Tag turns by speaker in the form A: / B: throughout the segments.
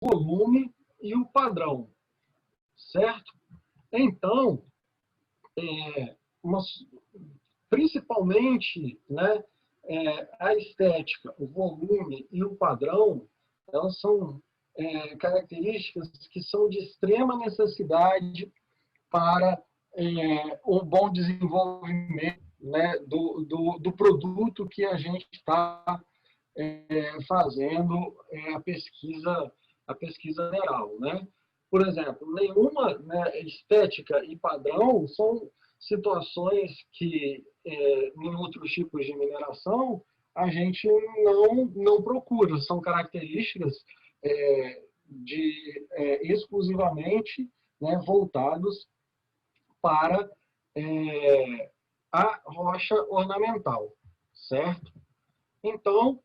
A: volume e o padrão, certo? Então, principalmente, né, a estética, o volume e o padrão, elas são características que são de extrema necessidade para um bom desenvolvimento, né, do produto que a gente está fazendo a pesquisa geral, né? Por exemplo, nenhuma, né, estética e padrão são situações que, em outros tipos de mineração, a gente não procura. São características exclusivamente, né, voltados para a rocha ornamental, certo? Então,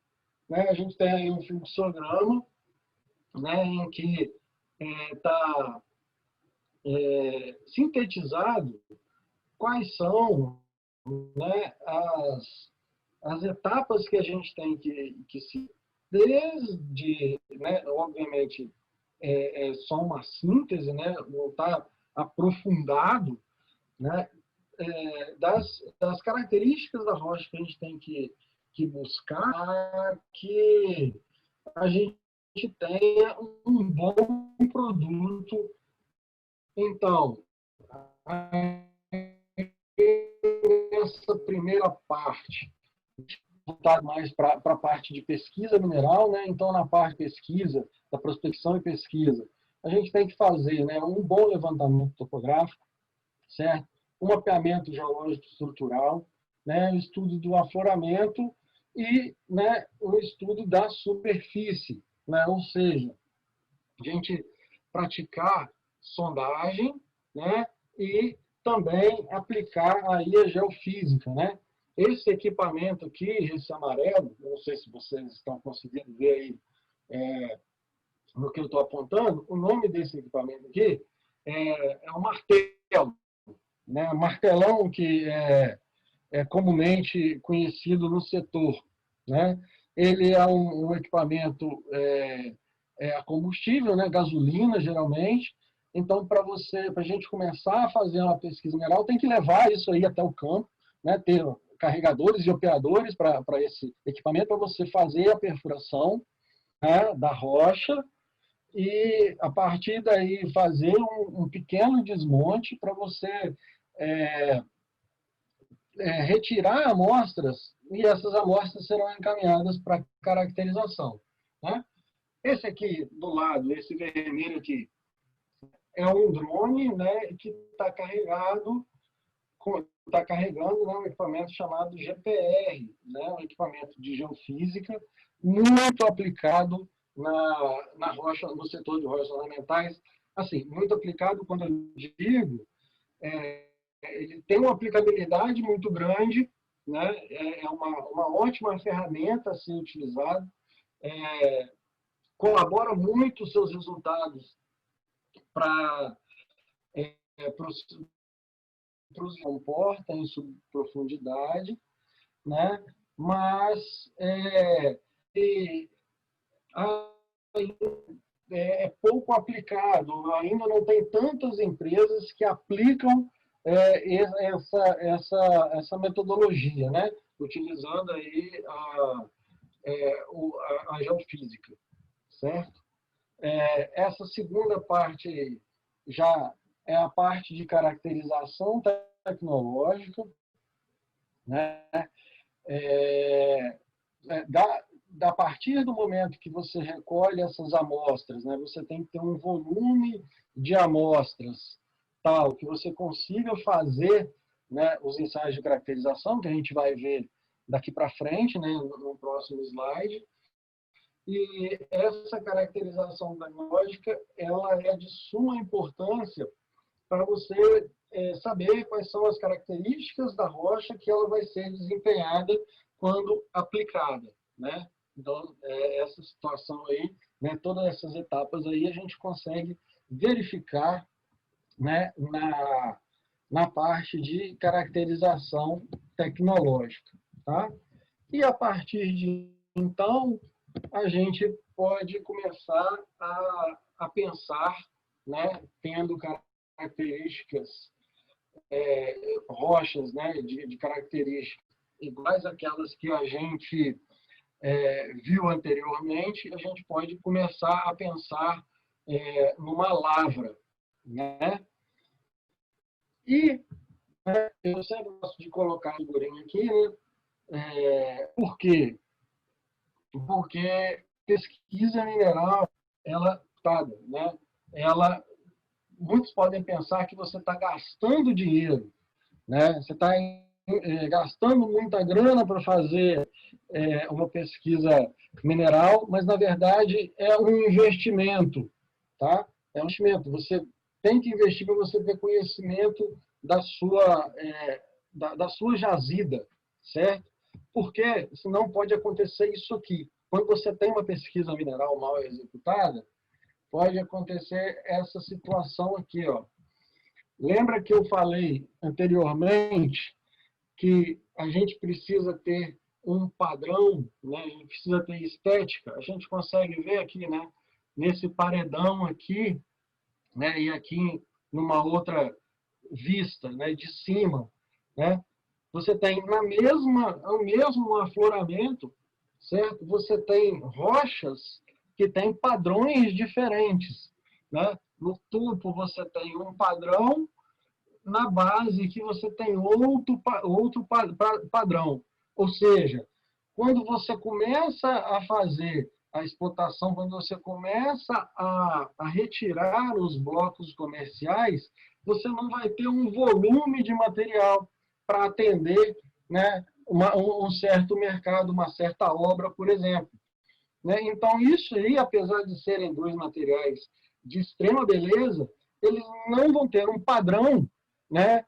A: né, a gente tem aí um fluxograma, né, em que está sintetizado quais são, né, as etapas que a gente tem que se... Desde, né, obviamente, só uma síntese, né, não está aprofundado, né, das características da rocha que a gente tem que buscar, que a gente tenha um bom produto. Então, essa primeira parte, voltado mais para a parte de pesquisa mineral, né? Então, na parte de pesquisa, da prospecção e pesquisa, a gente tem que fazer, né, um bom levantamento topográfico, certo? Um mapeamento geológico estrutural, né, o estudo do afloramento e, né, o estudo da superfície, né? Ou seja, a gente praticar sondagem, né, e também aplicar aí a geofísica, né? Esse equipamento aqui, esse amarelo, não sei se vocês estão conseguindo ver aí no que eu estou apontando, o nome desse equipamento aqui é um martelo, né? Martelão, que é comumente conhecido no setor, né? Ele é um equipamento a combustível, né? Gasolina, geralmente. Então, para a gente começar a fazer uma pesquisa mineral, tem que levar isso aí até o campo, né? Ter carregadores e operadores para esse equipamento, para você fazer a perfuração, né, da rocha e, a partir daí, fazer um pequeno desmonte para você retirar amostras, e essas amostras serão encaminhadas para caracterização, né? Esse aqui do lado, esse vermelho aqui, é um drone, né, que está carregando, né, um equipamento chamado GPR, né, um equipamento de geofísica muito aplicado na rocha, no setor de rochas ornamentais. Assim, muito aplicado, quando eu digo, ele tem uma aplicabilidade muito grande, né, é uma ótima ferramenta a ser utilizada, colabora muito os seus resultados para os que comportam em subprofundidade, né? Mas é pouco aplicado, ainda não tem tantas empresas que aplicam essa metodologia, né? Utilizando aí a geofísica, certo? Essa segunda parte já é a parte de caracterização tecnológica, né? A partir do momento que você recolhe essas amostras, né, você tem que ter um volume de amostras tal que você consiga fazer, né, os ensaios de caracterização, que a gente vai ver daqui para frente, né, no próximo slide. E essa caracterização tecnológica, ela é de suma importância para você saber quais são as características da rocha que ela vai ser desempenhada quando aplicada, né? Então, essa situação aí, né, todas essas etapas aí, a gente consegue verificar, né, na parte de caracterização tecnológica, tá? E a partir de então, a gente pode começar a pensar, né, tendo características, rochas, né, de características iguais àquelas que a gente viu anteriormente, a gente pode começar a pensar numa lavra, né? E eu sempre gosto de colocar a figurinha aqui, né? Por quê? Porque pesquisa mineral, ela, né? Ela, muitos podem pensar que você está gastando dinheiro, né? Você está gastando muita grana para fazer uma pesquisa mineral, mas, na verdade, é um investimento. Tá? É um investimento. Você tem que investir para você ter conhecimento da sua jazida, certo? Porque senão pode acontecer isso aqui. Quando você tem uma pesquisa mineral mal executada, pode acontecer essa situação aqui, ó. Lembra que eu falei anteriormente que a gente precisa ter um padrão, né? A gente precisa ter estética? A gente consegue ver aqui, né? Nesse paredão aqui, né? E aqui numa outra vista, né? De cima, né? Você tem o mesmo afloramento, certo? Você tem rochas que têm padrões diferentes, né? No topo você tem um padrão, na base que você tem outro padrão. Ou seja, quando você começa a fazer a explotação, quando você começa a retirar os blocos comerciais, você não vai ter um volume de material para atender, né, um certo mercado, uma certa obra, por exemplo. Né? Então, isso aí, apesar de serem dois materiais de extrema beleza, eles não vão ter um padrão, né,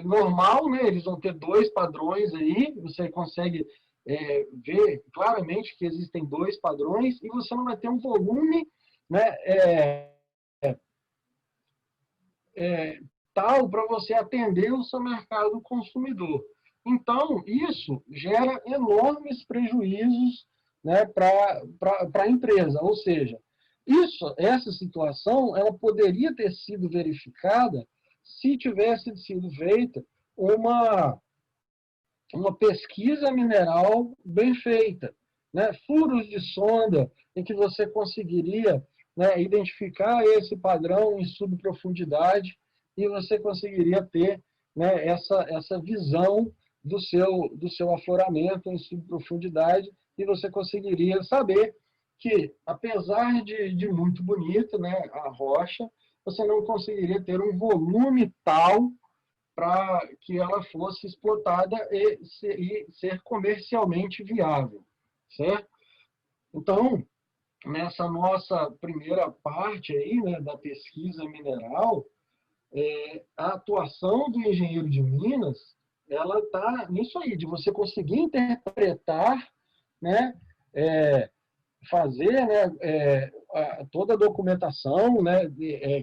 A: normal, né? Eles vão ter dois padrões aí, você consegue ver claramente que existem dois padrões e você não vai ter um volume, né, tal para você atender o seu mercado consumidor. Então, isso gera enormes prejuízos, né, para a empresa. Ou seja, essa situação ela poderia ter sido verificada se tivesse sido feita uma pesquisa mineral bem feita, né? Furos de sonda em que você conseguiria, né, identificar esse padrão em subprofundidade e você conseguiria ter, né, essa visão do seu afloramento em subprofundidade e você conseguiria saber que, apesar de muito bonita, né, a rocha, você não conseguiria ter um volume tal para que ela fosse explotada e ser comercialmente viável, certo? Então, nessa nossa primeira parte aí, né, da pesquisa mineral, a atuação do engenheiro de minas, ela está nisso aí, de você conseguir interpretar, né, fazer, né, toda a documentação, né,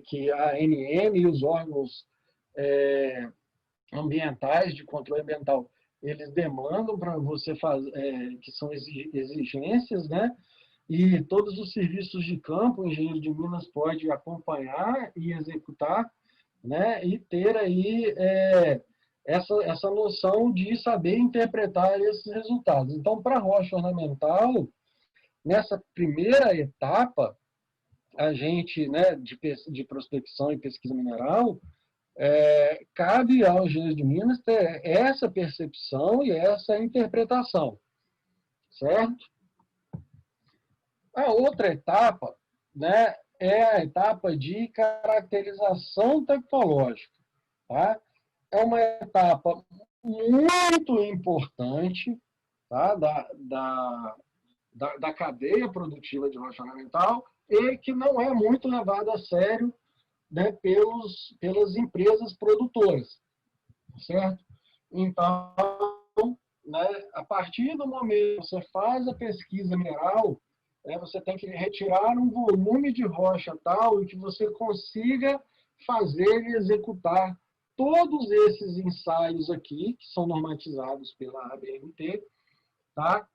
A: que a ANM e os órgãos ambientais, de controle ambiental, eles demandam para você fazer, que são exigências, né? E todos os serviços de campo, o engenheiro de minas pode acompanhar e executar, né? E ter aí essa noção de saber interpretar esses resultados. Então, para a rocha ornamental, nessa primeira etapa, a gente, né, de prospecção e pesquisa mineral, cabe ao engenheiro de minas ter essa percepção e essa interpretação, certo? A outra etapa, né, é a etapa de caracterização tecnológica. Tá? É uma etapa muito importante, tá, da cadeia produtiva de rocha ornamental e que não é muito levada a sério, né, pelas empresas produtoras, certo? Então, né, a partir do momento que você faz a pesquisa mineral, você tem que retirar um volume de rocha tal e que você consiga fazer e executar todos esses ensaios aqui, que são normatizados pela ABNT, tá?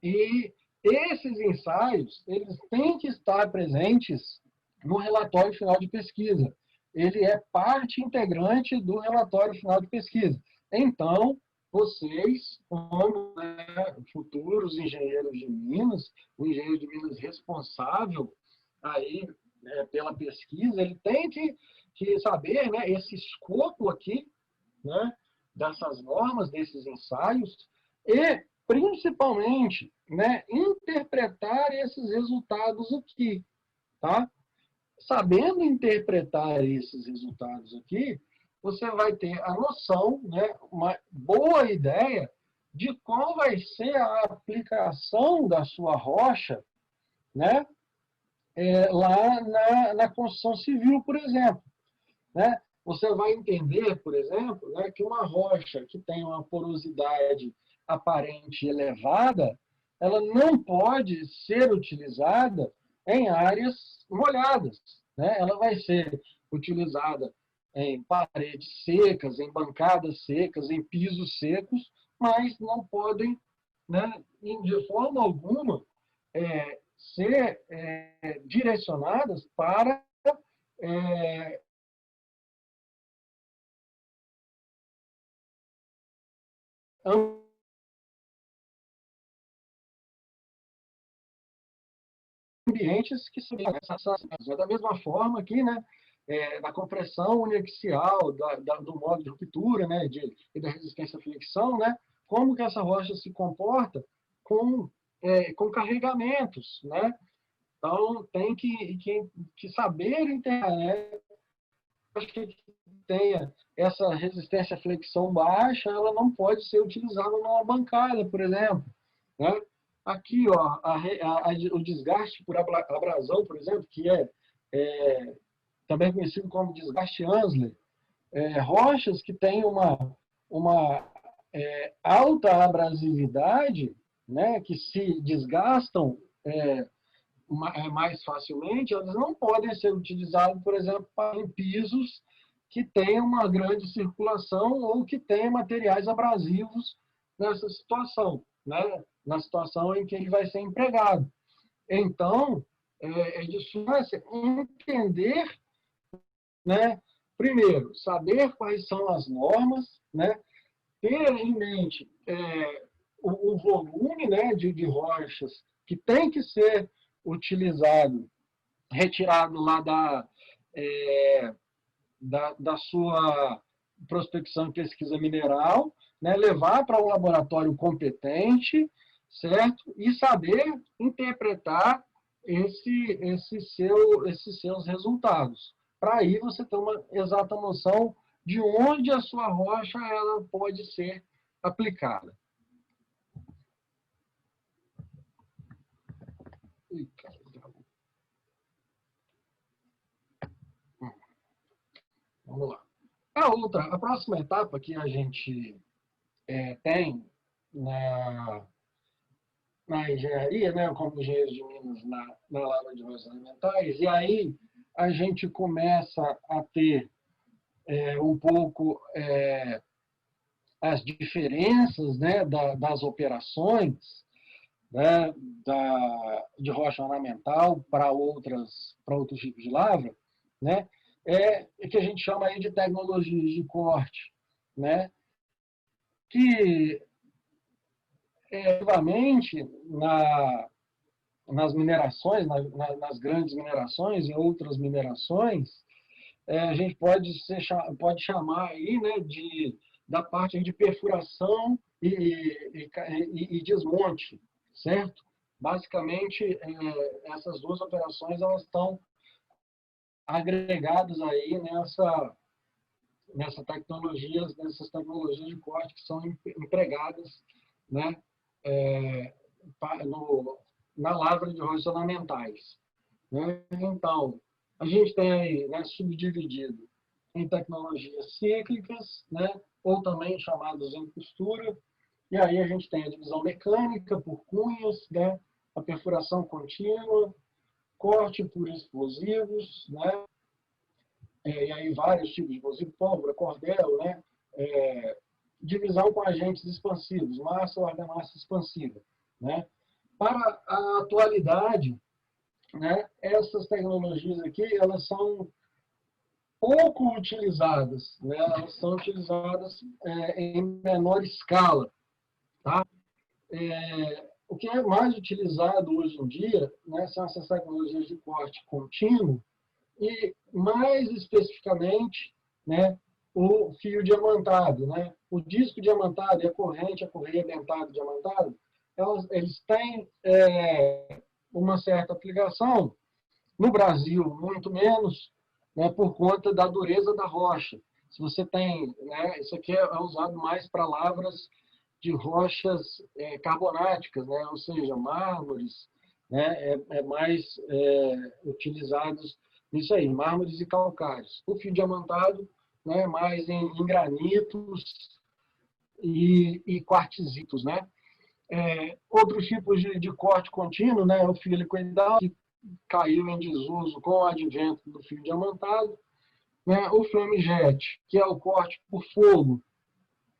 A: E esses ensaios, eles têm que estar presentes no relatório final de pesquisa. Ele é parte integrante do relatório final de pesquisa. Então, vocês, como, né, futuros engenheiros de Minas, o engenheiro de Minas responsável aí, pela pesquisa, ele tem que saber, né, esse escopo aqui, né, dessas normas, desses ensaios, e, principalmente, né, interpretar esses resultados aqui. Tá? Sabendo interpretar esses resultados aqui, você vai ter a noção, né, uma boa ideia de qual vai ser a aplicação da sua rocha, né, lá na construção civil, por exemplo. Né? Você vai entender, por exemplo, né, que uma rocha que tem uma porosidade aparente elevada, ela não pode ser utilizada em áreas molhadas. Né? Ela vai ser utilizada em paredes secas, em bancadas secas, em pisos secos, mas não podem, né, de forma alguma, ser direcionadas para ambientes que são da mesma forma aqui, né, da compressão uniaxial, do modo de ruptura, né, e da resistência à fricção, né, como que essa rocha se comporta com carregamentos, né? Então, tem que saber integrar, né? Que tenha essa resistência à flexão baixa, ela não pode ser utilizada numa bancada, por exemplo. Né? Aqui, ó, o desgaste por abrasão, por exemplo, que é também conhecido como desgaste Ansler, rochas que têm uma alta abrasividade, né, que se desgastam mais facilmente, elas não podem ser utilizadas, por exemplo, para pisos que tenham uma grande circulação ou que tenham materiais abrasivos nessa situação, né? Na situação em que ele vai ser empregado. Então, é de importância entender, né? Primeiro, saber quais são as normas, né? Ter em mente o volume, né, de rochas que tem que ser utilizado, retirado lá da sua prospecção e pesquisa mineral, né, levar para um laboratório competente, certo? E saber interpretar esses seus resultados. Para aí você ter uma exata noção de onde a sua rocha ela pode ser aplicada. Vamos lá. A próxima etapa que a gente tem na engenharia, né, como engenheiro de Minas na Lavra de Rochas Alimentares, e aí a gente começa a ter um pouco as diferenças, né, das operações, né, de rocha ornamental para outros tipos de lavra, né, que a gente chama aí de tecnologias de corte, né, que efetivamente nas minerações, nas grandes minerações e outras minerações, a gente pode chamar aí, né, da parte de perfuração e desmonte, certo? Basicamente, essas duas operações elas estão agregadas aí nessas tecnologias de corte que são empregadas, né, na lavra de rochas ornamentais. Né? Então, a gente tem aí, né, subdividido em tecnologias cíclicas, né, ou também chamadas em costura, e aí a gente tem a divisão mecânica por cunhas, né, a perfuração contínua, corte por explosivos, né, e aí vários tipos de explosivo, pólvora, cordel, né, divisão com agentes expansivos, massa ou argamassa expansiva, né, Para a atualidade, né, essas tecnologias aqui, elas são pouco utilizadas, né? Elas são utilizadas em menor escala. Tá? O que é mais utilizado hoje em dia, né, são essas tecnologias de corte contínuo e, mais especificamente, né, o fio diamantado. Né? O disco diamantado e a correia dentada diamantada, eles têm uma certa aplicação. No Brasil, muito menos, né, por conta da dureza da rocha. Se você tem, né, isso aqui é usado mais para lavras de rochas carbonáticas, né, ou seja, mármores, né, mais utilizados nisso aí, mármores e calcários. O fio diamantado, né, mais em granitos e quartzitos, né? Outros tipos de corte contínuo, né, o fio helicoidal, que caiu em desuso com o advento do fio diamantado, né, o flame jet, que é o corte por fogo,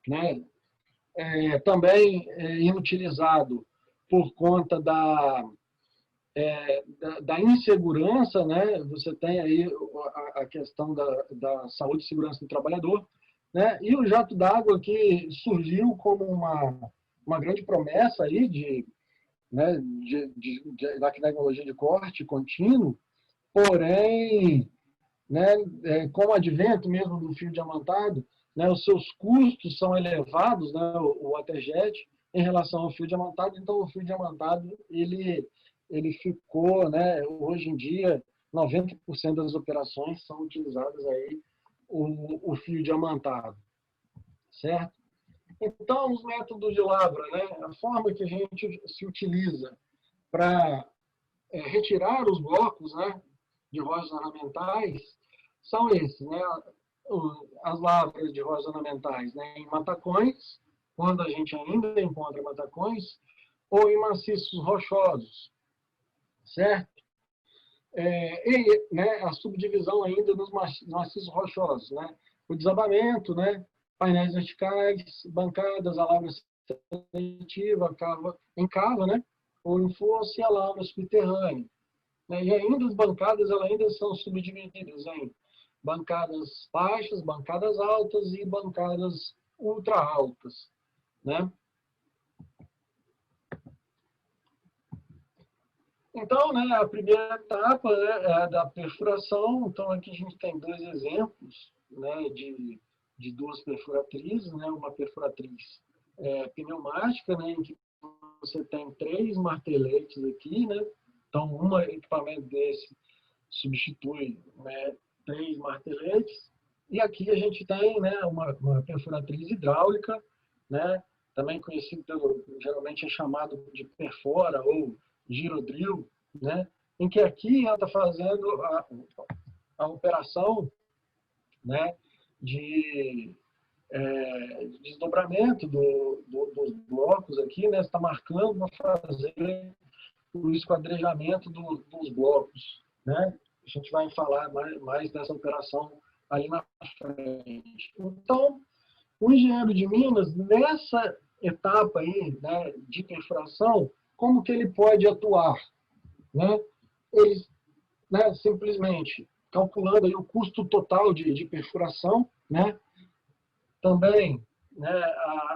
A: né, também inutilizado por conta da insegurança, né? Você tem aí a questão da saúde e segurança do trabalhador, né? E o jato d'água que surgiu como uma grande promessa aí né, da tecnologia de corte contínuo, porém, né, com o advento mesmo do fio diamantado, né, os seus custos são elevados, né, o waterjet, em relação ao fio diamantado. Então, o fio diamantado ele ficou, né, hoje em dia, 90% das operações são utilizadas aí o fio diamantado, certo? Então, os métodos de lavra, né, a forma que a gente se utiliza para retirar os blocos, né, de rochas ornamentais são esses, né, as lavras de rochas ornamentais, né, em matacões, quando a gente ainda encontra matacões, ou em maciços rochosos, certo? E, né, a subdivisão ainda nos maciços rochosos, né, o desabamento, né, painéis verticais, bancadas, a lavra seletiva, em cava, né, ou em fosse e a lavra subterrânea. Né? E ainda as bancadas elas ainda são subdivididas em bancadas baixas, bancadas altas e bancadas ultra altas. Né? Então, né, a primeira etapa, né, é a da perfuração. Então, aqui a gente tem dois exemplos, né, de duas perfuratrizes, né, uma perfuratriz pneumática, né, em que você tem 3 marteletes aqui, né? Então, um equipamento desse substitui, né, 3 marteletes. E aqui a gente tem, né, uma perfuratriz hidráulica, né, também conhecido geralmente é chamado de perfora ou girodrill, né, em que aqui ela está fazendo a operação, né, de desdobramento dos blocos aqui, né, está marcando para fazer o esquadrejamento dos blocos. Né? A gente vai falar mais dessa operação ali na frente. Então, o engenheiro de Minas, nessa etapa aí, né, de perfuração, como que ele pode atuar? Né? Ele, né, simplesmente calculando aí o custo total de perfuração, né? Também, né,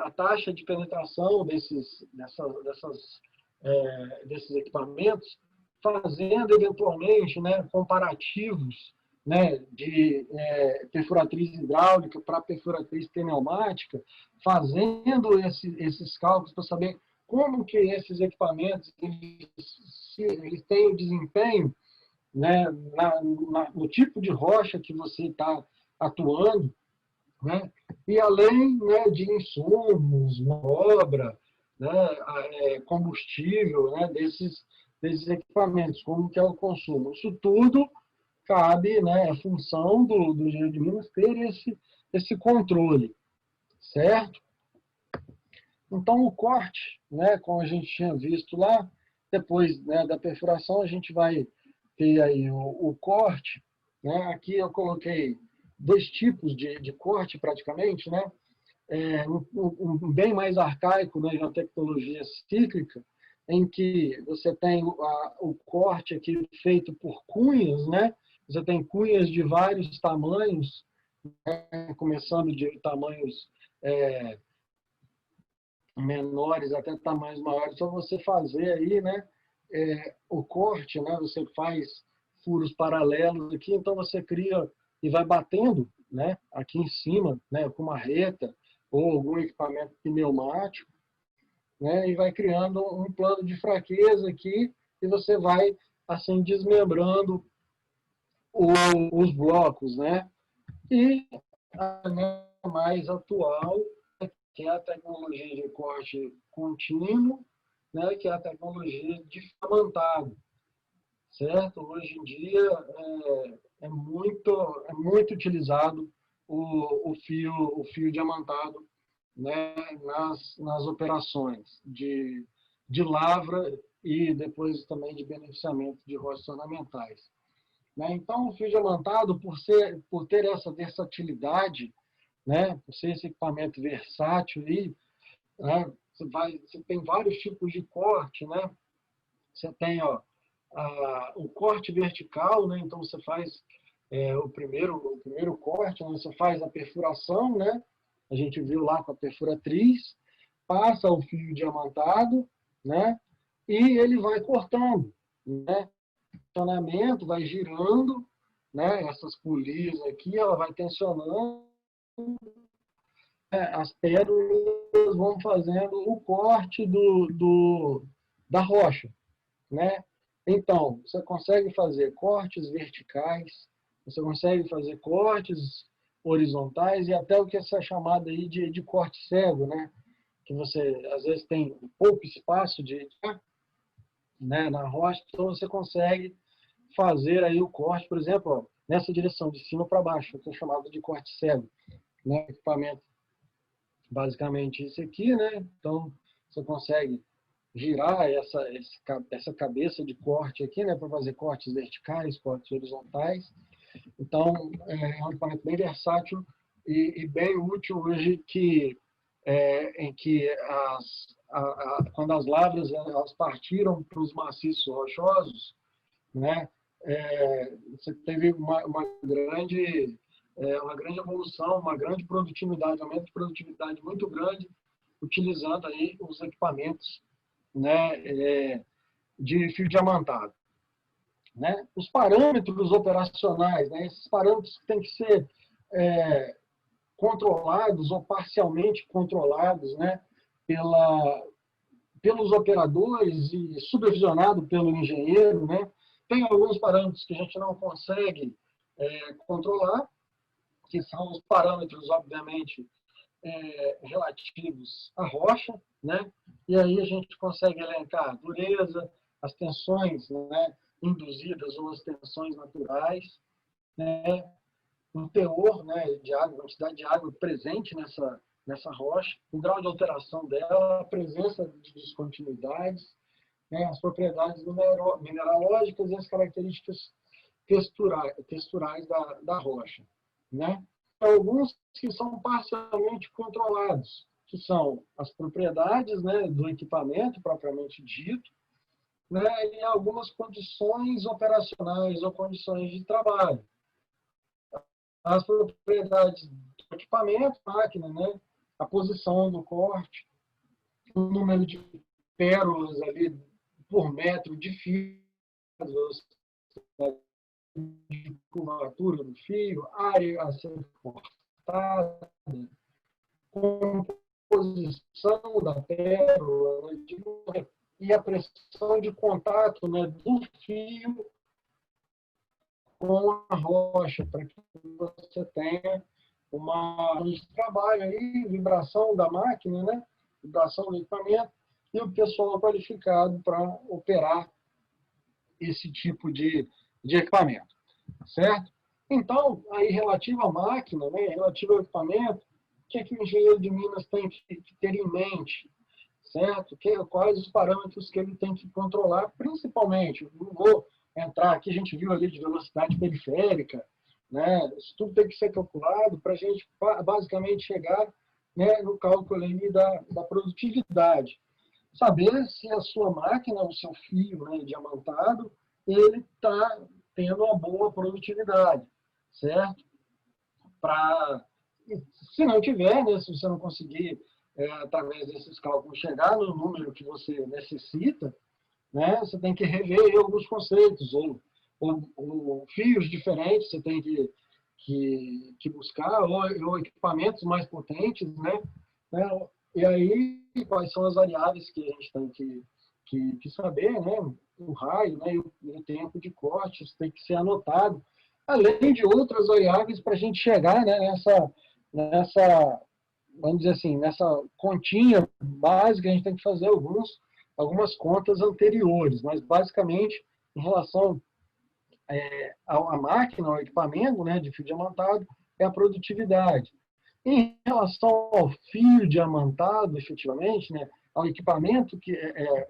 A: a taxa de penetração desses equipamentos, fazendo eventualmente, né, comparativos, né, de perfuratriz hidráulica para perfuratriz pneumática, fazendo esses cálculos para saber como que esses equipamentos eles têm o desempenho, né, no tipo de rocha que você está atuando, né? E além, né, de insumos, obra, né, combustível, né, desses equipamentos, como que é o consumo. Isso tudo cabe, né, a função do engenheiro de Minas ter esse controle, certo? Então, o corte, né, como a gente tinha visto lá, depois, né, da perfuração, a gente vai ter aí o corte. Né? Aqui eu coloquei 2 tipos de corte, praticamente, né? Um bem mais arcaico, né, de uma tecnologia cíclica, em que você tem o corte aqui feito por cunhas, né? Você tem cunhas de vários tamanhos, né? Começando de tamanhos menores até tamanhos maiores. Só você fazer aí, né? O corte, né? Você faz furos paralelos aqui, então você cria e vai batendo, né? Aqui em cima, né? Com uma reta ou algum equipamento pneumático, né? E vai criando um plano de fraqueza aqui e você vai assim desmembrando os blocos, né? E a mais atual, que é a tecnologia de corte contínuo, né? Que é a tecnologia de fiamentado, certo? Hoje em dia é muito utilizado o fio diamantado, né, nas operações de lavra e depois também de beneficiamento de roças ornamentais. Né? Então, o fio diamantado, por ter essa versatilidade, né, por ser esse equipamento versátil, aí, né, você tem vários tipos de corte, né? Você tem o corte vertical, né? Então você faz o primeiro corte, né? Você faz a perfuração, né? A gente viu lá com a perfuratriz, passa o fio diamantado, né? E ele vai cortando, né? O tensionamento vai girando, né? Essas polias aqui, ela vai tensionando, né? As pérolas vão fazendo o corte da rocha, né? Então, você consegue fazer cortes verticais, você consegue fazer cortes horizontais e até o que é chamado aí de corte cego, né? Que você, às vezes, tem pouco espaço né, na rocha, então você consegue fazer aí o corte, por exemplo, ó, nessa direção, de cima para baixo, que é chamado de corte cego, né? Equipamento, basicamente isso aqui, né? Então, você consegue girar essa cabeça de corte aqui, né, para fazer cortes verticais, cortes horizontais. Então, é um equipamento bem versátil e bem útil hoje em que quando as lavras elas partiram para os maciços rochosos, né, você teve uma grande evolução, uma grande produtividade, um aumento de produtividade muito grande, utilizando aí os equipamentos, né, de fio diamantado. Né? Os parâmetros operacionais, né? Esses parâmetros têm que ser controlados ou parcialmente controlados, né? Pelos operadores e supervisionado pelo engenheiro. Né? Tem alguns parâmetros que a gente não consegue controlar, que são os parâmetros, obviamente, relativos à rocha, né? E aí a gente consegue elencar a dureza, as tensões, né, induzidas ou as tensões naturais, né? O teor, né, de água, a quantidade de água presente nessa rocha, o grau de alteração dela, a presença de descontinuidades, né, as propriedades mineralógicas e as características texturais da rocha. Né? Alguns que são parcialmente controlados, que são as propriedades, né, do equipamento propriamente dito, né, e algumas condições operacionais ou condições de trabalho. As propriedades do equipamento, máquina, né, a posição do corte, o número de pérolas ali por metro de fio, de curvatura do fio, área a ser cortada, composição da pérola, né, e a pressão de contato, né, do fio com a rocha, para que você tenha uma de trabalho aí, vibração da máquina, né, vibração do equipamento, e o pessoal qualificado para operar esse tipo de equipamento, certo? Então, aí relativo à máquina, né, relativo ao equipamento, o que o engenheiro de Minas tem que ter em mente, certo? Quais os parâmetros que ele tem que controlar, principalmente, não vou entrar aqui, a gente viu ali de velocidade periférica, né? Isso tudo tem que ser calculado para a gente basicamente chegar, né, no cálculo ali da produtividade. saber se a sua máquina, o seu fio, né, diamantado, ele está tendo uma boa produtividade, certo? Se não tiver, né, se você não conseguir, através desses cálculos, chegar no número que você necessita, né, você tem que rever aí alguns conceitos, ou fios diferentes você tem que buscar, ou equipamentos mais potentes, né? E aí, quais são as variáveis que a gente tem que saber, né? O raio, né? E o tempo de corte, isso tem que ser anotado, além de outras variáveis para a gente chegar, né, nessa, vamos dizer assim, nessa continha básica, a gente tem que fazer algumas contas anteriores, mas basicamente, em relação à máquina, ao equipamento, né, de fio diamantado, é a produtividade. Em relação ao fio diamantado, efetivamente, né, ao equipamento,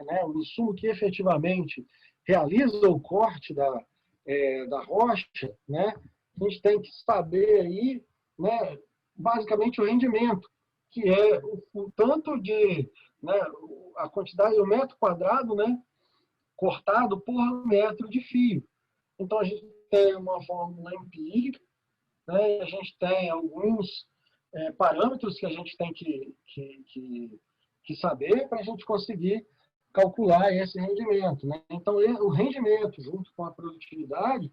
A: né, o insumo que efetivamente realiza o corte da rocha, né, a gente tem que saber aí, né, basicamente o rendimento, que é o tanto de, né, a quantidade, o metro quadrado, né, cortado por metro de fio. Então, a gente tem uma fórmula empírica, né, a gente tem alguns parâmetros que a gente tem que saber para a gente conseguir calcular esse rendimento, né? Então, o rendimento, junto com a produtividade,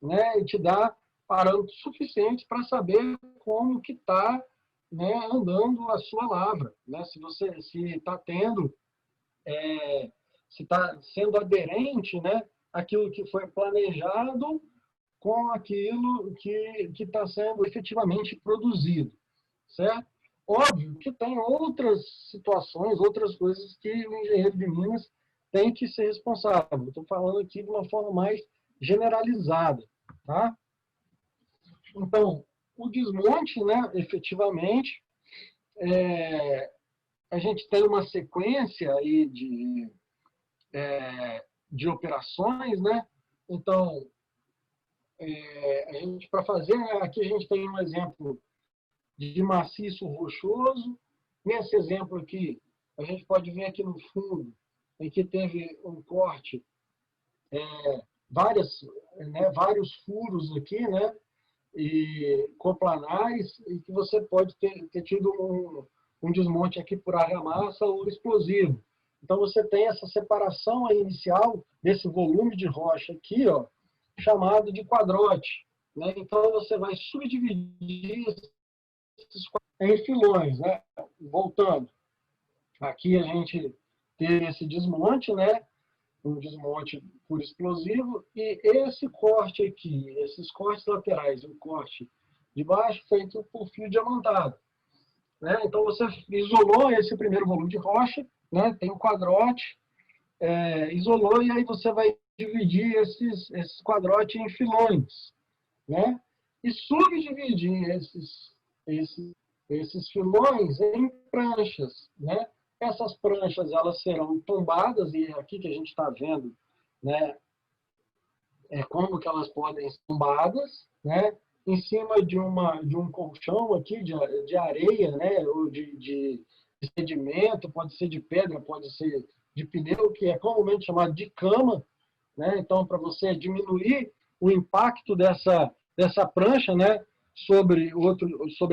A: né, te dá parâmetros suficientes para saber como que está, né, andando a sua lavra, né? Se está tendo, se está sendo aderente, né, aquilo que foi planejado com aquilo que está sendo efetivamente produzido, certo? Óbvio que tem outras situações, outras coisas que o engenheiro de Minas tem que ser responsável. Estou falando aqui de uma forma mais generalizada, tá? Então, o desmonte, né, efetivamente, a gente tem uma sequência aí de operações, né? Então, a gente, para fazer, né, aqui a gente tem um exemplo de maciço rochoso. Nesse exemplo aqui, a gente pode ver aqui no fundo, em que teve um corte, vários furos aqui, né, e coplanares, e que você pode ter tido um desmonte aqui por argamassa ou explosivo. Então, você tem essa separação inicial desse volume de rocha aqui, ó, chamado de quadrote, né? Então, você vai subdividir em filões, né? Voltando, aqui a gente teve esse desmonte, né? Um desmonte por explosivo, e esse corte aqui, esses cortes laterais, o corte de baixo feito por fio diamantado, né? Então você isolou esse primeiro volume de rocha, né? Tem o quadrote, isolou, e aí você vai dividir esses quadrotes em filões, né? E subdividir esses filões em pranchas, né? Essas pranchas, elas serão tombadas, e é aqui que a gente está vendo, né, como que elas podem ser tombadas, né, em cima de um colchão aqui de areia, né, ou de sedimento, pode ser de pedra, pode ser de pneu, que é comumente chamado de cama, né? Então, para você diminuir o impacto dessa prancha, né, sobre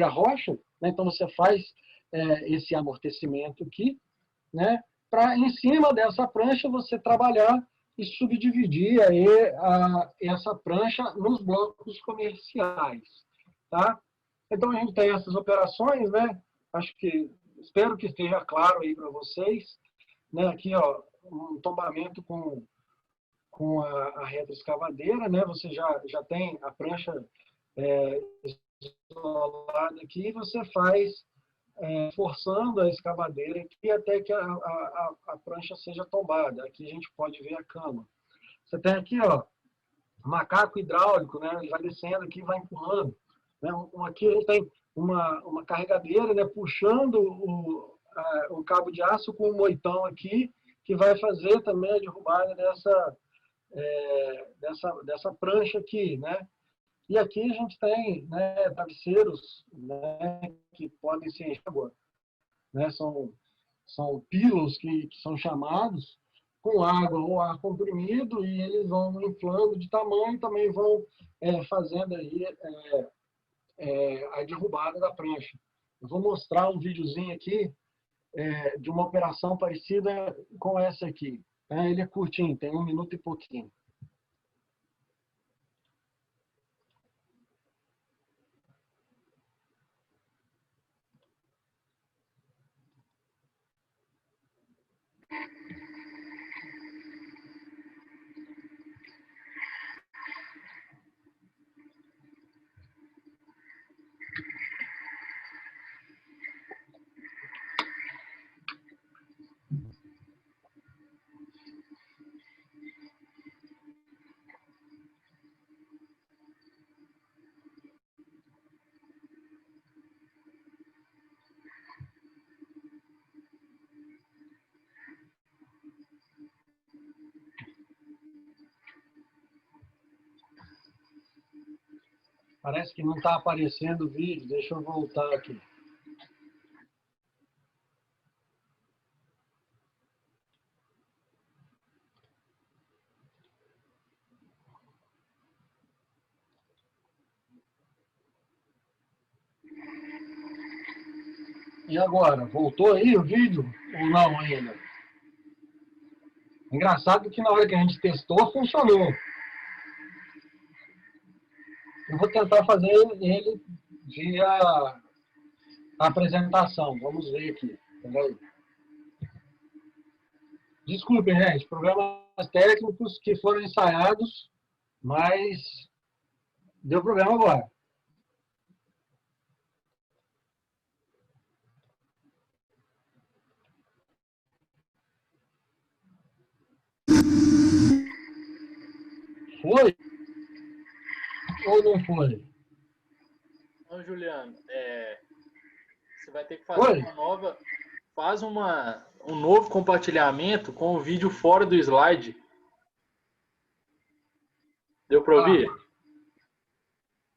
A: a rocha, né? Então você faz esse amortecimento aqui, né, para em cima dessa prancha você trabalhar e subdividir aí essa prancha nos blocos comerciais, tá? Então a gente tem essas operações, né? Espero que esteja claro aí para vocês, né? Aqui, ó, um tombamento com a retroescavadeira, né? Você já tem a prancha isolada aqui, e você faz forçando a escavadeira aqui até que a prancha seja tombada. Aqui a gente pode ver a cama. Você tem aqui, ó, macaco hidráulico, né? Ele vai descendo aqui e vai empurrando. Né? Aqui a gente tem uma carregadeira, né? Puxando o cabo de aço com um moitão aqui, que vai fazer também a derrubada dessa prancha aqui, né? E aqui a gente tem, né, travesseiros, né, que podem ser em água, né? são pillows que são chamados, com água ou ar comprimido, e eles vão inflando de tamanho e também vão fazendo aí a derrubada da prancha. Eu vou mostrar um videozinho aqui de uma operação parecida com essa aqui. Ele é curtinho, tem 1 minuto e pouquinho. Parece que não está aparecendo o vídeo. Deixa eu voltar aqui. E agora? Voltou aí o vídeo? Ou não ainda? Engraçado que na hora que a gente testou, funcionou. Eu vou tentar fazer ele via apresentação. Vamos ver aqui. Peraí. Desculpem, gente. Problemas técnicos que foram ensaiados, mas deu problema agora. Foi? Ou não foi?
B: Não, Juliano, você vai ter que fazer
A: Foi?
B: uma nova... Faz um novo compartilhamento com o vídeo fora do slide. Deu para ouvir?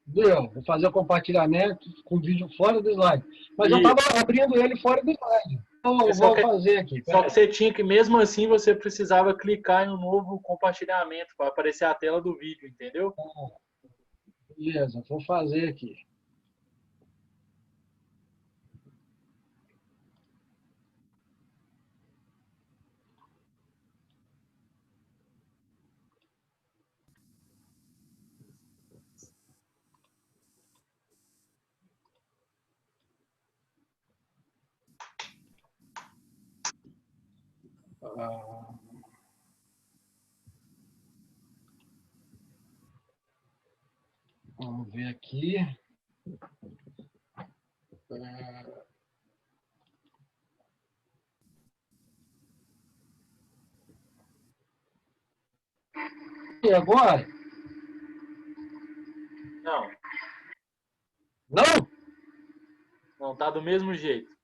A: Deu. Vou fazer o compartilhamento com o vídeo fora do slide. Mas eu estava abrindo ele fora do slide. Então eu vou fazer aqui.
B: Só que você tinha que, mesmo assim, você precisava clicar em um novo compartilhamento para aparecer a tela do vídeo, entendeu?
A: Beleza, vou fazer aqui. Vamos ver aqui. E agora?
B: Não.
A: Não?
B: Não, tá do mesmo jeito.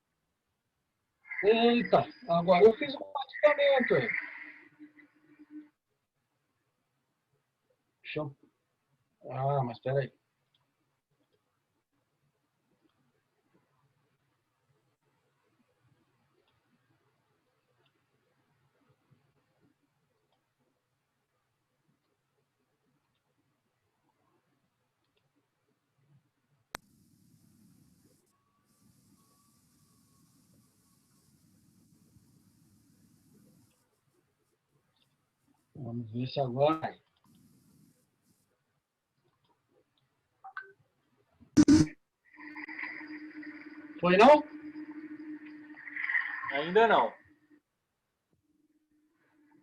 A: Eita, agora eu fiz um compartilhamento. Deixa eu... mas espera aí. Vamos ver se agora... Foi não?
B: Ainda não.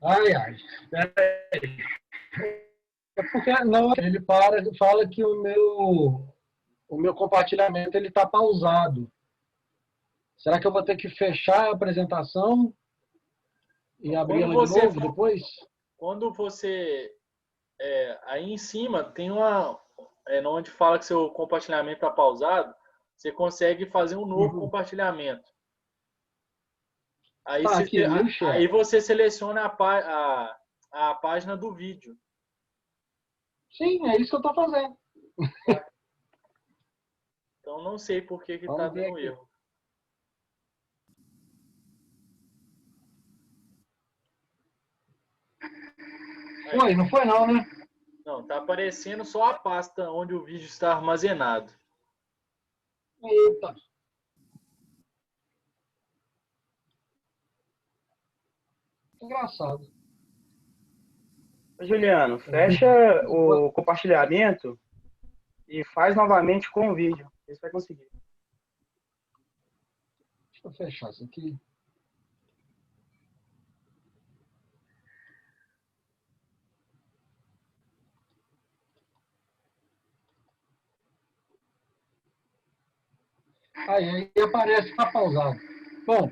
A: Ai. É porque não, ele fala que o meu compartilhamento ele está pausado. Será que eu vou ter que fechar a apresentação e abrir ela de novo depois?
B: Quando você... aí em cima tem onde fala que seu compartilhamento está pausado, você consegue fazer um novo compartilhamento. Aí, aí você seleciona a página do vídeo.
A: Sim, é isso que eu estou fazendo.
B: Então não sei por que está dando erro.
A: Foi, não foi não, né?
B: Não, tá aparecendo só a pasta onde o vídeo está armazenado.
A: Eita. Engraçado.
C: Juliano, fecha o compartilhamento e faz novamente com o vídeo. Você vai conseguir.
A: Deixa eu fechar isso aqui. Aí aparece que está pausado. Bom,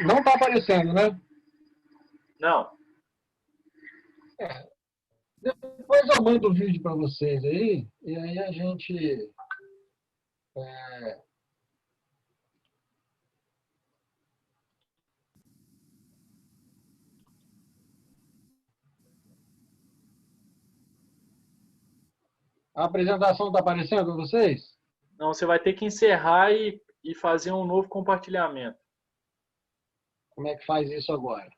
A: não está aparecendo, né?
B: Não.
A: Depois eu mando o vídeo para vocês aí, e aí a gente... A apresentação está aparecendo para vocês?
B: Não, você vai ter que encerrar e fazer um novo compartilhamento.
A: Como é que faz isso agora?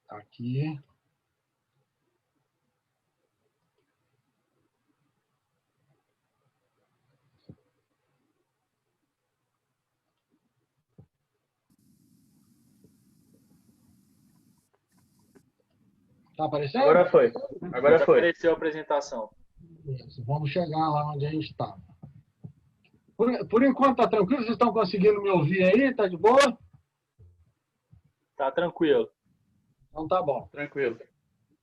A: Aqui. Está aparecendo?
C: Agora foi. Agora foi.
B: Apareceu a apresentação.
A: Isso, vamos chegar lá onde a gente está. Por enquanto está tranquilo? Vocês estão conseguindo me ouvir aí? Está de boa?
B: Tá tranquilo.
A: Então tá bom.
C: Tranquilo.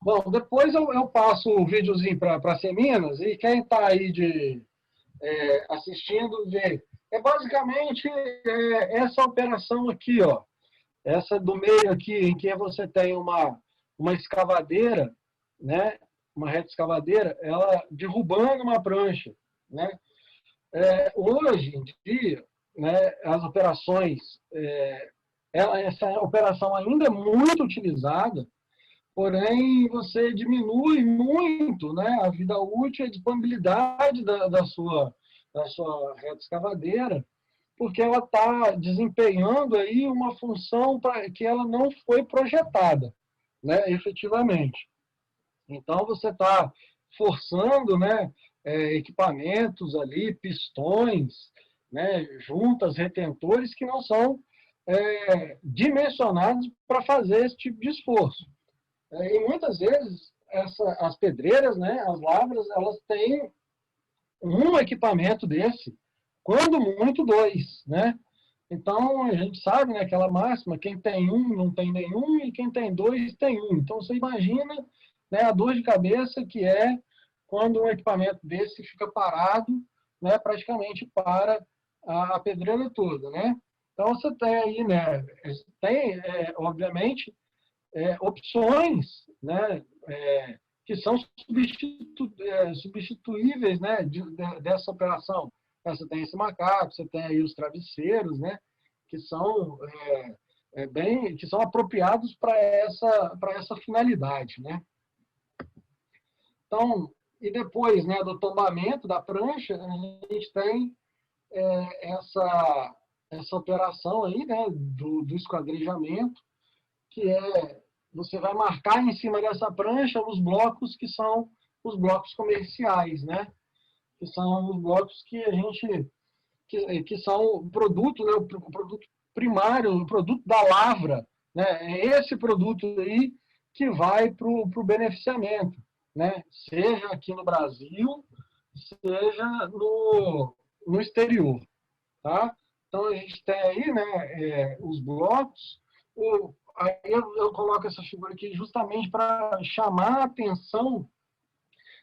A: Bom, depois eu passo o videozinho para Seminas e quem está aí assistindo vê. É basicamente essa operação aqui, ó. Essa do meio aqui, em que você tem uma escavadeira, né? Uma reta escavadeira, ela derrubando uma prancha, né? Hoje em dia, né, as operações, essa operação ainda é muito utilizada, porém você diminui muito, né, a vida útil e a disponibilidade da sua reta escavadeira, porque ela está desempenhando aí uma função que ela não foi projetada, né, efetivamente. Então você está forçando, né, equipamentos ali, pistões, né, juntas, retentores que não são dimensionados para fazer esse tipo de esforço. E muitas vezes as pedreiras, né, as lavras, elas têm um equipamento desse, quando muito dois, né? Então a gente sabe, né, aquela máxima, quem tem um não tem nenhum e quem tem dois tem um. Então você imagina, né, a dor de cabeça que é quando um equipamento desse fica parado, né, praticamente para a pedreira toda, né? Então você tem aí, né, obviamente opções, né, que são substituíveis, né, dessa operação. Você tem esse macaco, você tem aí os travesseiros, né, que são que são apropriados para essa finalidade, né? Então, e depois, né, do tombamento da prancha, a gente tem essa operação aí, né, do esquadrejamento, que você vai marcar em cima dessa prancha os blocos que são os blocos comerciais, né? Que são os blocos que a gente que são o produto, né? O produto primário, o produto da lavra, né? É esse produto aí que vai para o beneficiamento, né? Seja aqui no Brasil, seja no exterior, tá? Então a gente tem aí, né? Os blocos. Aí eu coloco essa figura aqui justamente para chamar a atenção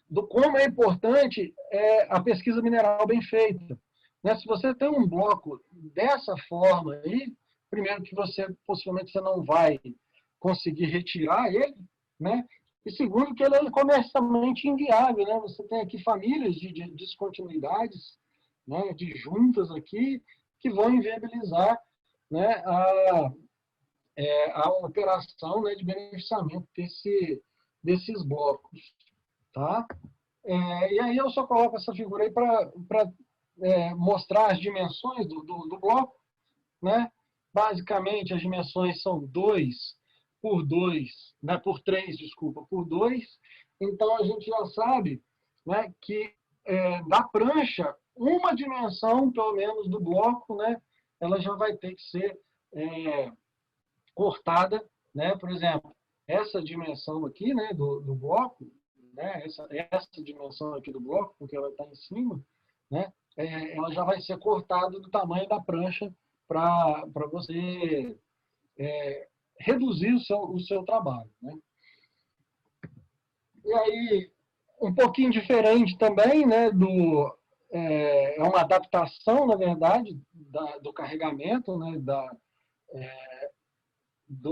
A: do como é importante a pesquisa mineral bem feita. Né? Se você tem um bloco dessa forma aí, primeiro que possivelmente você não vai conseguir retirar ele, né? E segundo que ele é comercialmente inviável, né? Você tem aqui famílias de descontinuidades, né? De juntas aqui que vão inviabilizar, né? A operação, né, de beneficiamento desses blocos. Tá? E aí eu só coloco essa figura aí para mostrar as dimensões do bloco, né? Basicamente, as dimensões são 2 por 2, né? Por 3, desculpa, por 2. Então, a gente já sabe, né, que da prancha, uma dimensão, pelo menos, do bloco, né, ela já vai ter que ser cortada, né? Por exemplo, essa dimensão aqui, né, do bloco, né, essa dimensão aqui do bloco, porque ela está em cima, né, ela já vai ser cortada do tamanho da prancha para você reduzir o seu trabalho, né? E aí, um pouquinho diferente também, né, é uma adaptação, na verdade, do carregamento, né,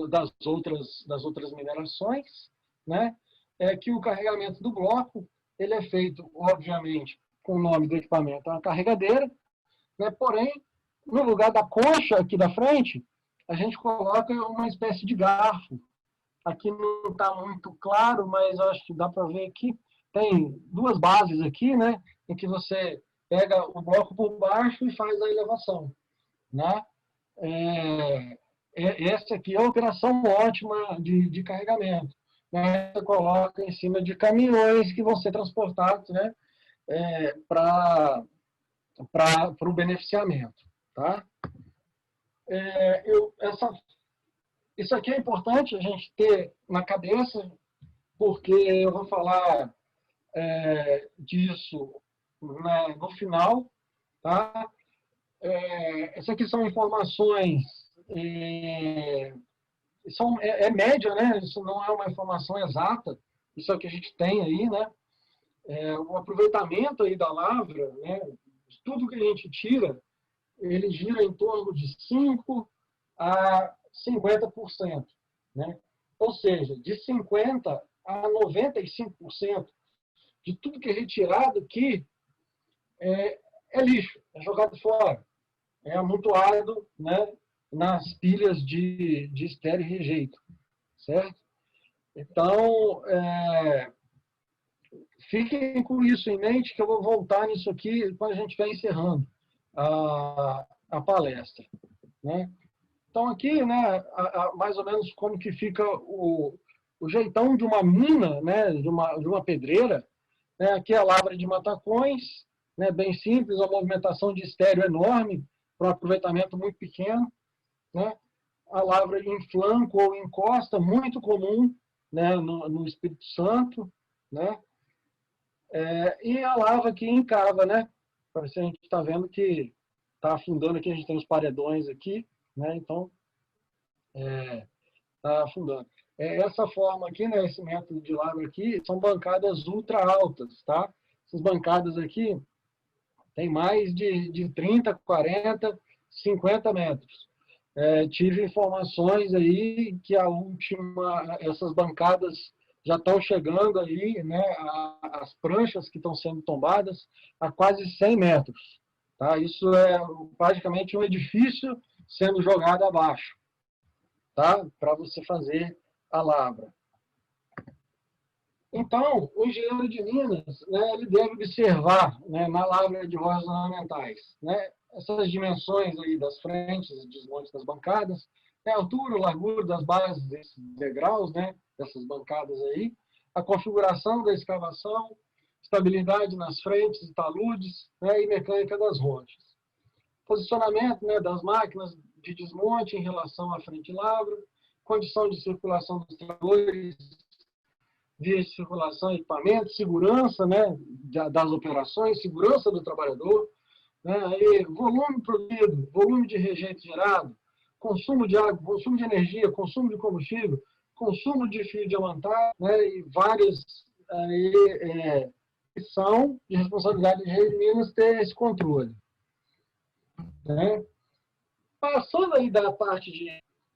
A: das outras minerações, né, é que o carregamento do bloco ele é feito, obviamente, com o nome do equipamento, é uma carregadeira, né, porém, no lugar da concha aqui da frente, a gente coloca uma espécie de garfo. Aqui não está muito claro, mas acho que dá para ver aqui. Tem duas bases aqui, né, em que você pega o bloco por baixo e faz a elevação, né? Essa aqui é a operação ótima de carregamento, né? Você coloca em cima de caminhões que vão ser transportados, né, para o beneficiamento, tá? Isso aqui é importante a gente ter na cabeça, porque eu vou falar disso, né, no final, tá? Essas aqui são informações, média, né? Isso não é uma informação exata, isso é o que a gente tem aí, né? O aproveitamento aí da lavra, né? Tudo que a gente tira, ele gira em torno de 5 a 50%, né? Ou seja, de 50% a 95% de tudo que é retirado aqui é lixo, é jogado fora, é amontoado, né, nas pilhas de estéreo e rejeito, certo? Então, fiquem com isso em mente, que eu vou voltar nisso aqui quando a gente estiver encerrando a palestra, né? Então, aqui, né, mais ou menos como que fica o jeitão de uma mina, né, de uma pedreira, né? Aqui é a lavra de matacões, né, bem simples, uma movimentação de estéreo enorme, para um aproveitamento muito pequeno, né? A lavra em flanco ou em costa, muito comum, né, no Espírito Santo, né? E a lava aqui em cava, né? Para ver se a gente está vendo que está afundando aqui, a gente tem os paredões aqui, né? Então, está afundando. Essa forma aqui, né, esse método de lavra aqui, são bancadas ultra altas, tá? Essas bancadas aqui tem mais de 30, 40, 50 metros. Tive informações aí que essas bancadas já estão chegando aí, né, as pranchas que estão sendo tombadas a quase 100 metros. Tá? Isso é praticamente um edifício sendo jogado abaixo, tá? Para você fazer a lavra. Então, o engenheiro de Minas, né, ele deve observar, né, na lavra de rochas ornamentais, né, essas dimensões aí das frentes, desmontes das bancadas, né, a altura, largura das bases desses degraus, né, dessas bancadas aí, a configuração da escavação, estabilidade nas frentes e taludes, né, e mecânica das rochas. Posicionamento, né, das máquinas de desmonte em relação à frente lavra, condição de circulação dos trabalhadores, vias de circulação, equipamento, segurança, né, das operações, segurança do trabalhador, né, aí, volume produzido, volume de rejeito gerado, consumo de água, consumo de energia, consumo de combustível, consumo de fio diamantar, né, e várias aí, que são de responsabilidade de Minas ter esse controle. Né? Passando aí da parte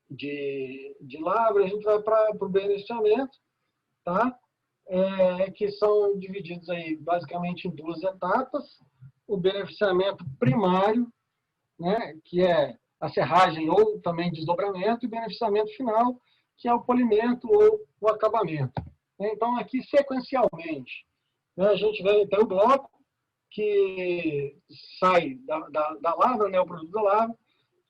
A: de lavra, a gente vai para o beneficiamento, tá? Que são divididos aí basicamente em duas etapas. O beneficiamento primário, né, que é a serragem ou também desdobramento, e o beneficiamento final, que é o polimento ou o acabamento. Então, aqui, sequencialmente, né, a gente vai ter o bloco, que sai da lavra, né, o produto da lavra,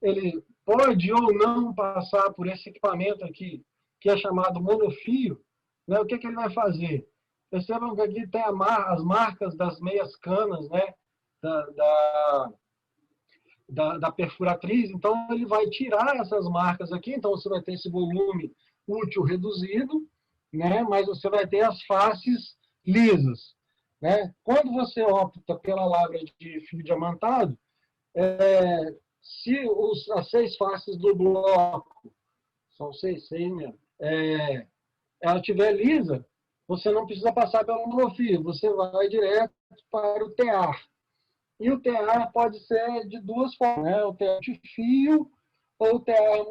A: ele pode ou não passar por esse equipamento aqui, que é chamado monofio, né? O que ele vai fazer? Percebam que aqui tem as marcas das meias canas, né? Da perfuratriz, então ele vai tirar essas marcas aqui, então você vai ter esse volume útil reduzido, né? Mas você vai ter as faces lisas, né? Quando você opta pela lavra de fio diamantado, se as 6 faces do bloco, são 6 mesmo, ela estiver lisa, você não precisa passar pelo monofio, você vai direto para o tear. E o tear pode ser de 2 formas, né? O tear de fio ou o tear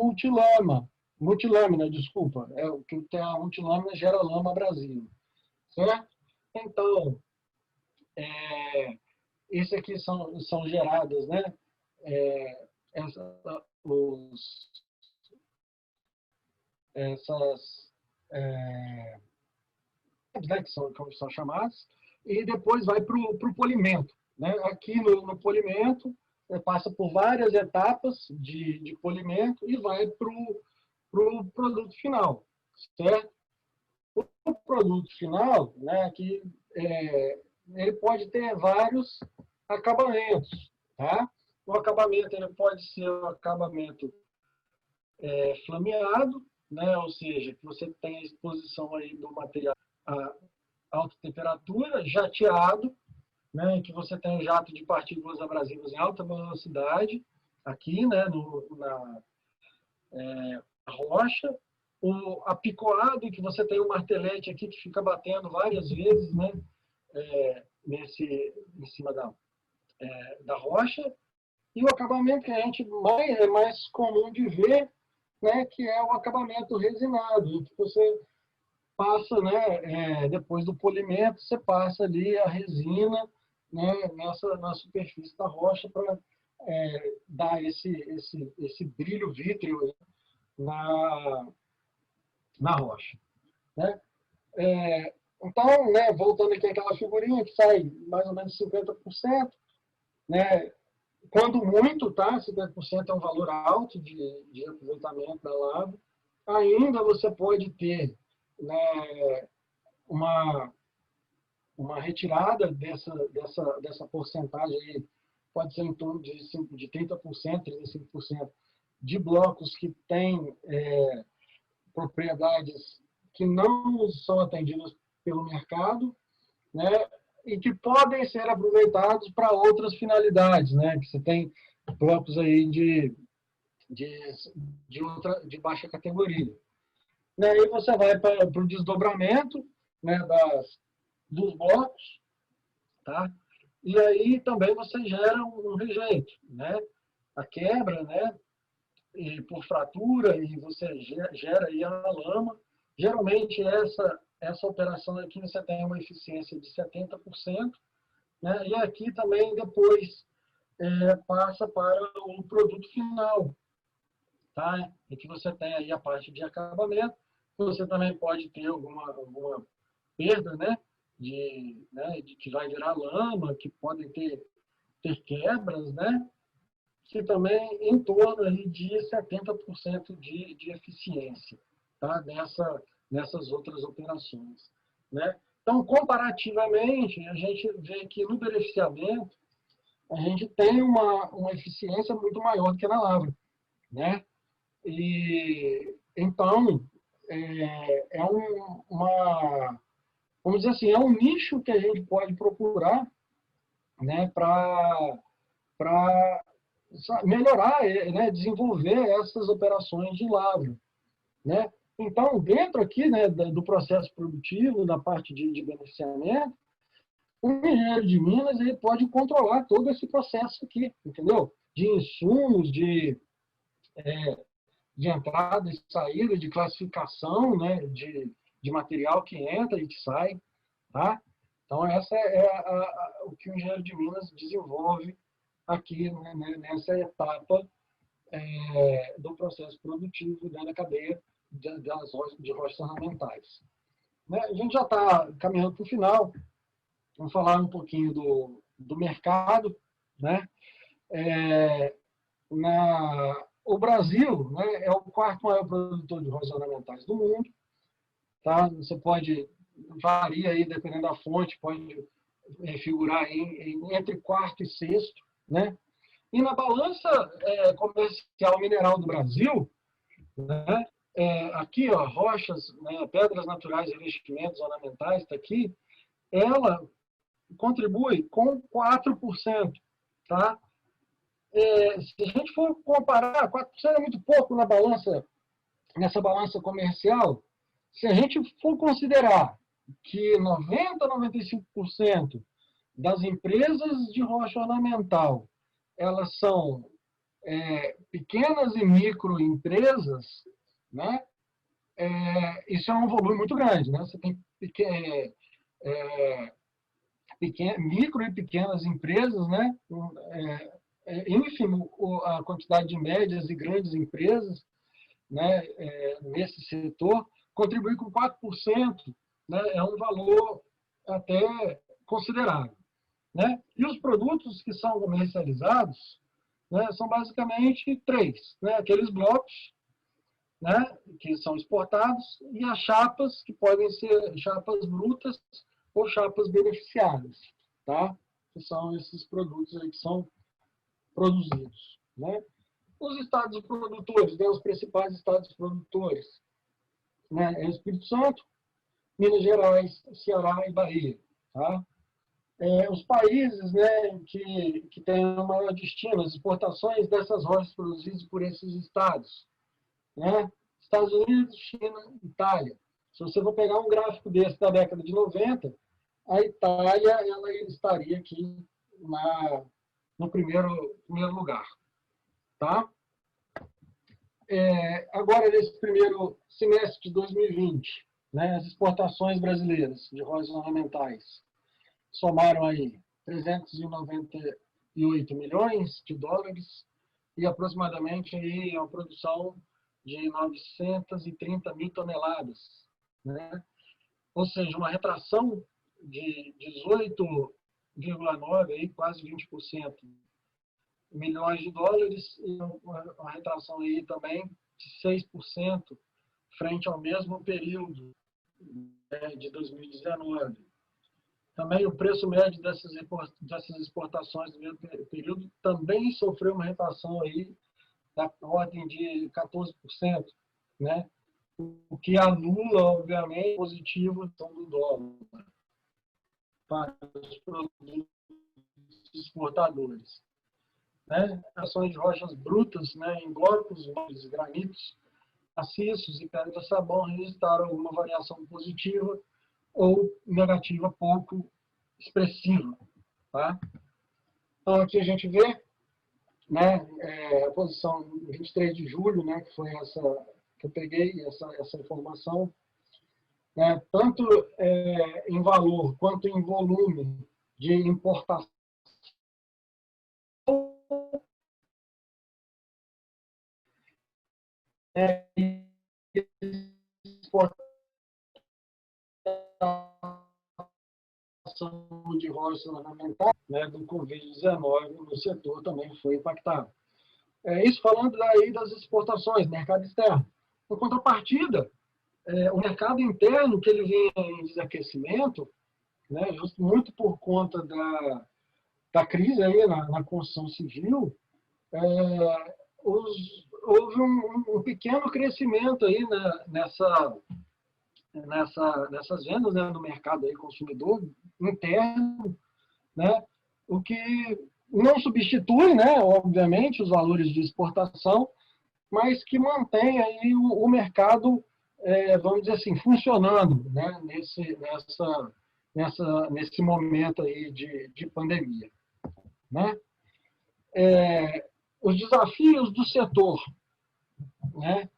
A: multilâmina, desculpa. O tear multilâmina gera lama abrasiva, certo? Então, isso aqui são geradas, né? Essas né, como são chamadas, e depois vai para o polimento. Né? Aqui no polimento, passa por várias etapas de polimento e vai para o produto final. Certo? O produto final, né, que, ele pode ter vários acabamentos. Tá? O acabamento ele pode ser um acabamento flameado, né, ou seja, que você tem a exposição aí do material a alta temperatura, jateado, né, que você tem um jato de partículas abrasivas em alta velocidade, aqui, né, na rocha, o apicoado, que você tem um martelete aqui que fica batendo várias vezes, né, em cima da rocha, e o acabamento que a gente é mais comum de ver, né, que é o acabamento resinado, que você passa, né, depois do polimento, você passa ali a resina, né, na superfície da rocha para dar esse brilho vítreo na rocha. Né? Então, né, voltando aqui àquela figurinha que sai mais ou menos 50%, né, quando muito, tá? 50% é um valor alto de aproveitamento da lava. Ainda você pode ter, né, uma retirada dessa porcentagem aí, pode ser em torno de 30%, 35% de blocos que têm propriedades que não são atendidas pelo mercado, né, e que podem ser aproveitados para outras finalidades, né, que você tem blocos aí de baixa categoria. E aí você vai para o desdobramento, né, dos blocos, tá? E aí também você gera um rejeito, né? A quebra, né? E por fratura, e você gera aí a lama. Geralmente essa operação aqui você tem uma eficiência de 70%, né? E aqui também depois passa para o produto final, tá? E que você tem aí a parte de acabamento. Você também pode ter alguma perda, né? De que vai virar lama, que podem ter quebras, né? Que também em torno aí de 70% de eficiência, tá? Nessas outras operações. Né? Então, comparativamente, a gente vê que no beneficiamento a gente tem uma eficiência muito maior do que na lavra. Né? E, então, vamos dizer assim, é um nicho que a gente pode procurar, né, para melhorar, né, desenvolver essas operações de lavra. Né? Então, dentro aqui, né, do processo produtivo, da parte de beneficiamento, o engenheiro de Minas ele pode controlar todo esse processo aqui, entendeu? De insumos, de entrada e saída, de classificação, né, de material que entra e que sai. Tá? Então, essa o que o engenheiro de Minas desenvolve aqui, né, nessa etapa do processo produtivo, né, da cadeia de rochas ornamentais. Né? A gente já está caminhando para o final. Vamos falar um pouquinho do mercado. Né? O Brasil, né, é o quarto maior produtor de roças ornamentais do mundo. Tá? Você pode, varia aí, dependendo da fonte, pode figurar entre quarto e sexto. Né? E na balança comercial mineral do Brasil, né, aqui, ó, rochas, né, pedras naturais e revestimentos ornamentais, está aqui, ela contribui com 4%. Tá? Se a gente for comparar, 4% é muito pouco nessa balança comercial. Se a gente for considerar que 90% a 95% das empresas de rocha ornamental, elas são pequenas e microempresas, né? Isso é um volume muito grande. Né? Você tem micro e pequenas empresas, né? Enfim, a quantidade de médias e grandes empresas, né, nesse setor, contribui com 4%, né, é um valor até considerável. Né? E os produtos que são comercializados, né, são basicamente três. Né? Aqueles blocos, né, que são exportados, e as chapas, que podem ser chapas brutas ou chapas beneficiadas. Tá? Que são esses produtos aí que são produzidos. Né? Os estados produtores, né, os principais estados produtores, né, é o Espírito Santo, Minas Gerais, Ceará e Bahia. Tá? Os países, né, que têm o maior destino, as exportações dessas rochas produzidas por esses estados. Né? Estados Unidos, China, Itália. Se você for pegar um gráfico desse da década de 90, a Itália ela estaria aqui no primeiro lugar. Tá? Agora, nesse primeiro semestre de 2020, né, as exportações brasileiras de rochas ornamentais somaram aí 398 milhões de dólares e aproximadamente aí uma produção de 930 mil toneladas. Né? Ou seja, uma retração de 18,9%, aí, quase 20%. Milhões de dólares e uma retração aí também de 6% frente ao mesmo período de 2019. Também o preço médio dessas exportações do mesmo período também sofreu uma retração aí da ordem de 14%, né? O que anula, obviamente, o positivo do dólar para os produtos exportadores. Né? Ações de rochas brutas, né, em blocos, granitos, maciços e pedra-sabão registraram alguma variação positiva ou negativa pouco expressiva. Tá? Então, aqui a gente vê, né, a posição 23 de julho, né, que foi essa que eu peguei, essa informação, né, tanto em valor quanto em volume de importação de rochas ornamentais, né, do Covid-19 no setor também foi impactado. Isso falando daí das exportações, mercado externo. Em contrapartida, o mercado interno, que ele vinha em desaquecimento, né, muito por conta da crise aí na construção civil, houve um pequeno crescimento aí, né, nessas vendas, né, no mercado aí consumidor interno, né, o que não substitui, né, obviamente, os valores de exportação, mas que mantém aí o mercado, vamos dizer assim, funcionando, né, nesse momento aí de pandemia. Né? Os desafios do setor, né?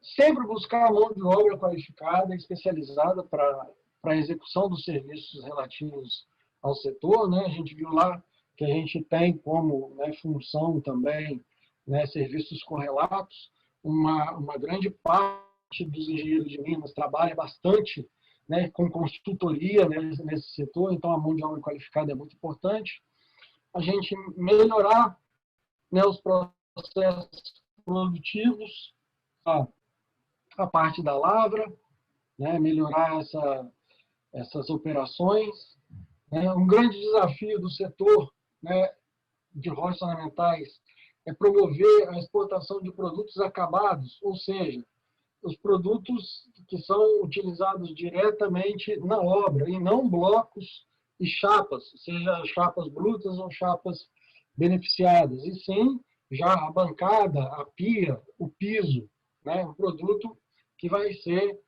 A: Sempre buscar a mão de obra qualificada e especializada para a execução dos serviços relativos ao setor. Né? A gente viu lá que a gente tem como, né, função também, né, serviços correlatos. Uma grande parte dos engenheiros de Minas trabalha bastante, né, com consultoria, né, nesse setor, então a mão de obra qualificada é muito importante. A gente melhorar, né, os processos produtivos, a parte da lavra, né, melhorar essas operações. Né. Um grande desafio do setor, né, de rochas ornamentais é promover a exportação de produtos acabados, ou seja, os produtos que são utilizados diretamente na obra, e não blocos e chapas, seja chapas brutas ou chapas beneficiadas, e sim já a bancada, a pia, o piso, né, um produto que vai ser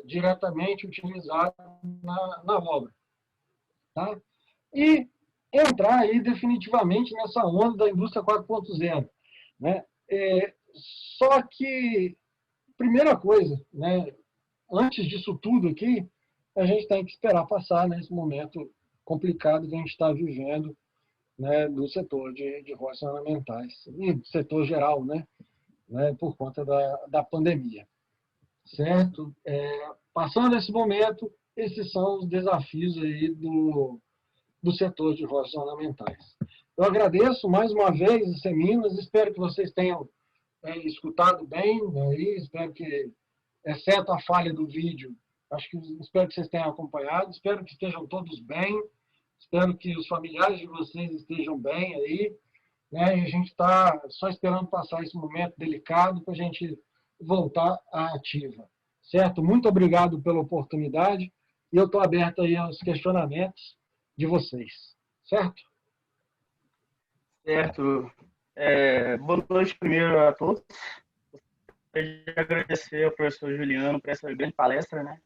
A: diretamente utilizado na obra. Tá? E entrar aí definitivamente nessa onda da indústria 4.0. Né? Só que, primeira coisa, né, antes disso tudo aqui, a gente tem que esperar passar nesse momento complicado que a gente está vivendo, né, do setor de roças ornamentais e do setor geral, né, por conta da pandemia. Certo? Passando esse momento, esses são os desafios aí do setor de roças ornamentais. Eu agradeço mais uma vez as Seminas, espero que vocês tenham escutado bem, aí, espero que, exceto a falha do vídeo, espero que vocês tenham acompanhado, espero que estejam todos bem, espero que os familiares de vocês estejam bem aí, né? E a gente está só esperando passar esse momento delicado para a gente voltar à ativa. Certo? Muito obrigado pela oportunidade e eu estou aberto aí aos questionamentos de vocês. Certo?
C: Certo. Boa noite primeiro a todos. Gostaria de agradecer ao professor Juliano por essa grande palestra, né?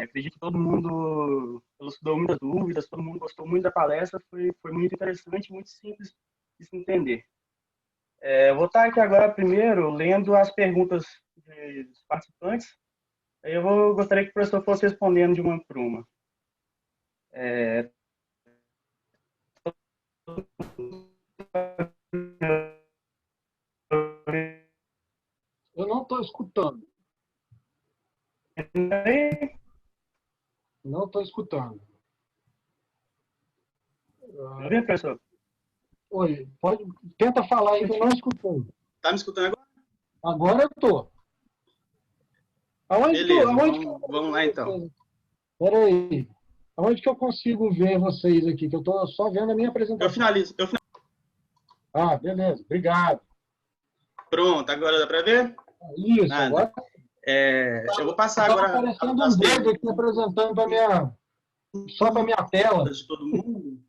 C: Acredito que todo mundo elucidou muitas dúvidas, todo mundo gostou muito da palestra, foi muito interessante, muito simples de se entender. Vou estar aqui agora primeiro lendo as perguntas dos participantes. Aí gostaria que o professor fosse respondendo de uma por uma.
A: Eu não estou escutando. Não estou escutando.
C: Tá vendo, professor?
A: Oi, tenta falar aí que eu não escutei.
D: Tá me escutando agora?
A: Agora eu estou.
D: Beleza, vamos lá então.
A: Espera aí. Aonde que eu consigo ver vocês aqui? Que eu estou só vendo a minha apresentação.
D: Eu finalizo.
A: Ah, beleza. Obrigado.
D: Pronto, agora dá para ver?
A: Isso, agora...
D: eu vou passar agora...
A: Estava aparecendo um dedo aqui apresentando só para a minha tela.
D: De todo mundo.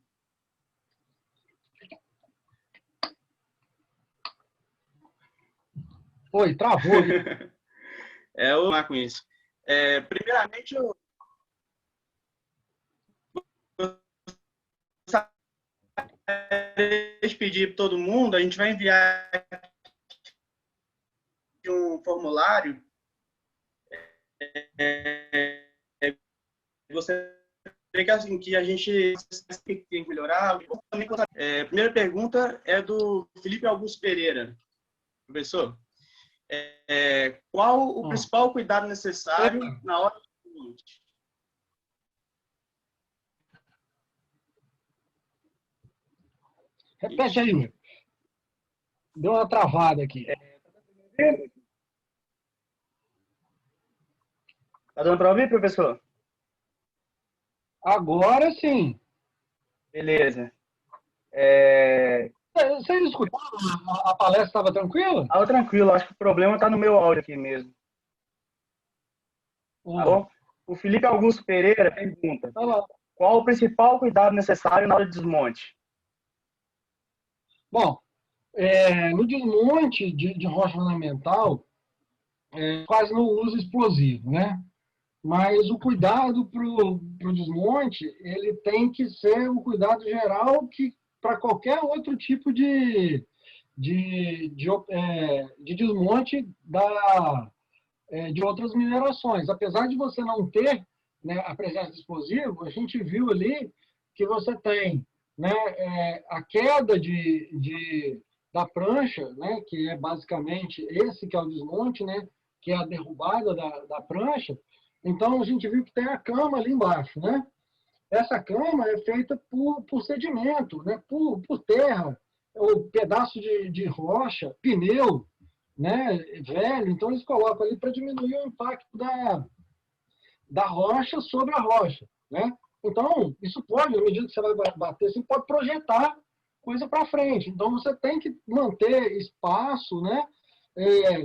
A: Oi, travou.
D: Eu vou lá com isso. Primeiramente, eu gostaria de pedir para todo mundo, a gente vai enviar um formulário. Gostaria que a gente tem que melhorar. Primeira pergunta é do Felipe Augusto Pereira. Professor, qual o principal cuidado necessário na hora do desmonte?
A: Repete aí. Deu uma travada aqui.
C: Tá dando para ouvir, professor?
A: Agora sim.
C: Beleza.
A: Vocês escutaram? A palestra estava tranquila?
C: Estava tranquilo, acho que o problema está no meu áudio aqui mesmo. Tá bom? O Felipe Augusto Pereira pergunta: qual o principal cuidado necessário na hora de desmonte?
A: Bom, no desmonte de rocha ornamental, quase não usa explosivo, né? Mas o cuidado para o desmonte, ele tem que ser um cuidado geral que para qualquer outro tipo de desmonte de outras minerações. Apesar de você não ter, né, a presença de explosivo, a gente viu ali que você tem, né, a queda da prancha, né, que é basicamente esse que é o desmonte, né, que é a derrubada da prancha. Então, a gente viu que tem a cama ali embaixo, né? Essa cama é feita por sedimento, né? por terra ou pedaço de rocha, pneu, né, velho, então eles colocam ali para diminuir o impacto da rocha sobre a rocha, né? Então, isso pode, à medida que você vai bater, você pode projetar coisa para frente. Então, você tem que manter espaço, né?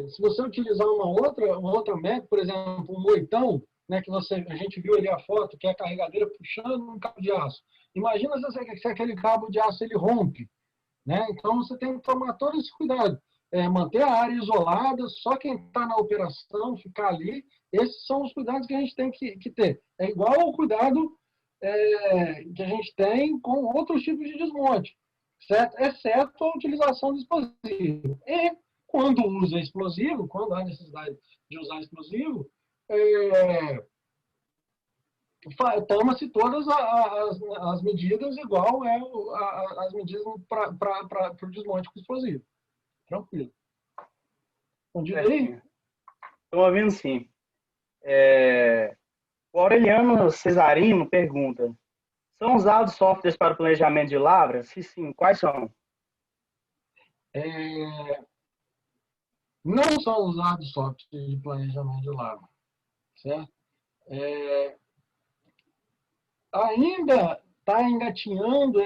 A: Se você utilizar uma outra método, por exemplo, um moitão, né, que a gente viu ali a foto, que é a carregadeira puxando um cabo de aço. Imagina se aquele cabo de aço ele rompe, né? Então, você tem que tomar todo esse cuidado. Manter a área isolada, só quem está na operação ficar ali. Esses são os cuidados que a gente tem que ter. É igual ao cuidado que a gente tem com outros tipos de desmonte, certo? Exceto a utilização do explosivo. E quando usa explosivo, quando há necessidade de usar explosivo, toma-se todas as medidas igual as medidas para o desmonte com explosivo. Tranquilo. Entendido aí?
C: Estou ouvindo sim. O Aureliano Cesarino pergunta: são usados softwares para o planejamento de lavras? Se sim, quais são?
A: Não são usados softwares de planejamento de lavra, certo? Ainda está engatinhando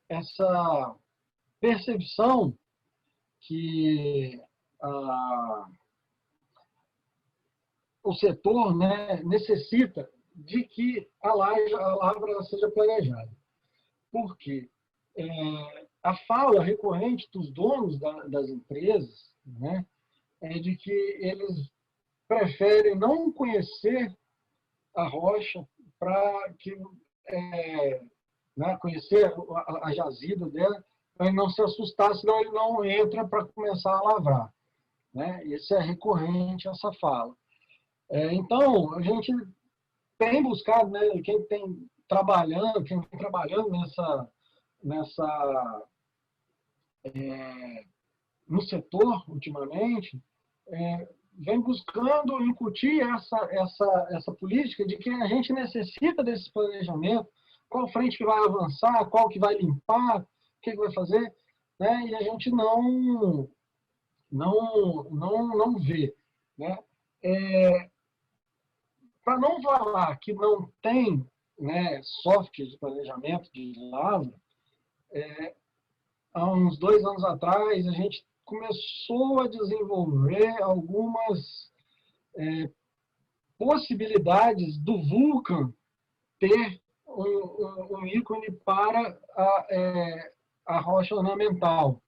A: essa percepção que o setor, né, necessita de que a lavra seja planejada. Por quê? A fala recorrente dos donos das empresas, né, é de que eles preferem não conhecer a rocha para conhecer a jazida dela, para ele não se assustar, senão ele não entra para começar a lavrar, né? Isso é recorrente, essa fala. Então, a gente tem buscado, né, quem vem trabalhando no setor ultimamente, vem buscando incutir essa política de que a gente necessita desse planejamento, qual frente que vai avançar, qual que vai limpar, o que vai fazer, né? E a gente não vê, né? Para não falar que não tem, né, software de planejamento de lavra, há uns 2 anos atrás a gente começou a desenvolver algumas possibilidades do Vulkan ter um ícone para a rocha ornamental.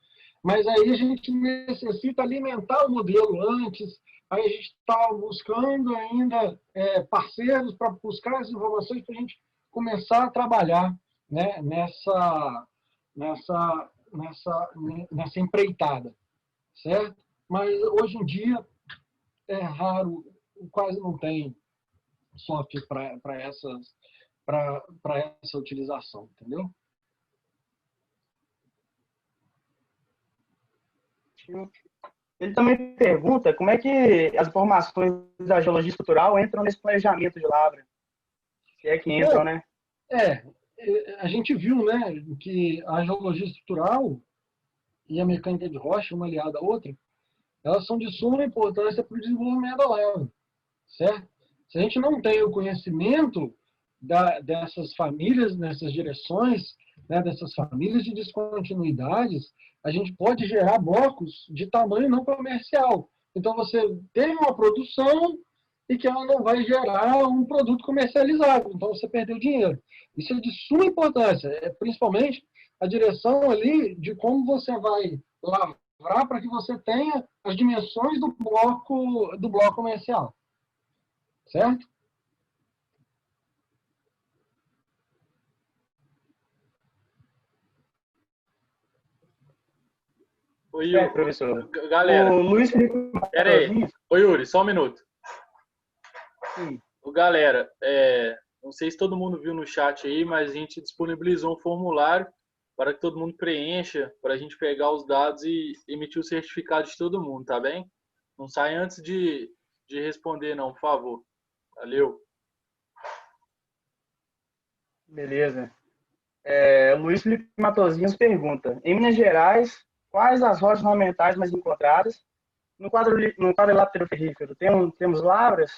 A: Mas aí a gente necessita alimentar o modelo antes, aí a gente está buscando ainda parceiros para buscar as informações para a gente começar a trabalhar, né, nessa empreitada, certo? Mas hoje em dia é raro, quase não tem software para essa utilização, entendeu?
C: Ele também pergunta como é que as informações da geologia estrutural entram nesse planejamento de lavra. Se é que entram, né?
A: A gente viu, né, que a geologia estrutural e a mecânica de rocha, uma aliada à outra, elas são de suma importância para o desenvolvimento da lavra, certo? Se a gente não tem o conhecimento dessas famílias, dessas direções, né, dessas famílias de descontinuidades, a gente pode gerar blocos de tamanho não comercial. Então, você tem uma produção e que ela não vai gerar um produto comercializado. Então, você perdeu dinheiro. Isso é de suma importância, principalmente a direção ali de como você vai lavrar para que você tenha as dimensões do bloco comercial. Certo?
B: Oi, Yuri.
C: Professor.
B: Galera.
C: O Luiz Felipe.
B: Pera aí. Oi, Yuri, só um minuto.
C: Sim.
B: Galera, não sei se todo mundo viu no chat aí, mas a gente disponibilizou um formulário para que todo mundo preencha, para a gente pegar os dados e emitir o certificado de todo mundo, tá bem? Não sai antes de responder, não, por favor. Valeu.
C: Beleza. Luiz Felipe Matosinhos pergunta: em Minas Gerais, quais as rochas ornamentais mais encontradas? No quadrilátero ferrífero, temos lavras?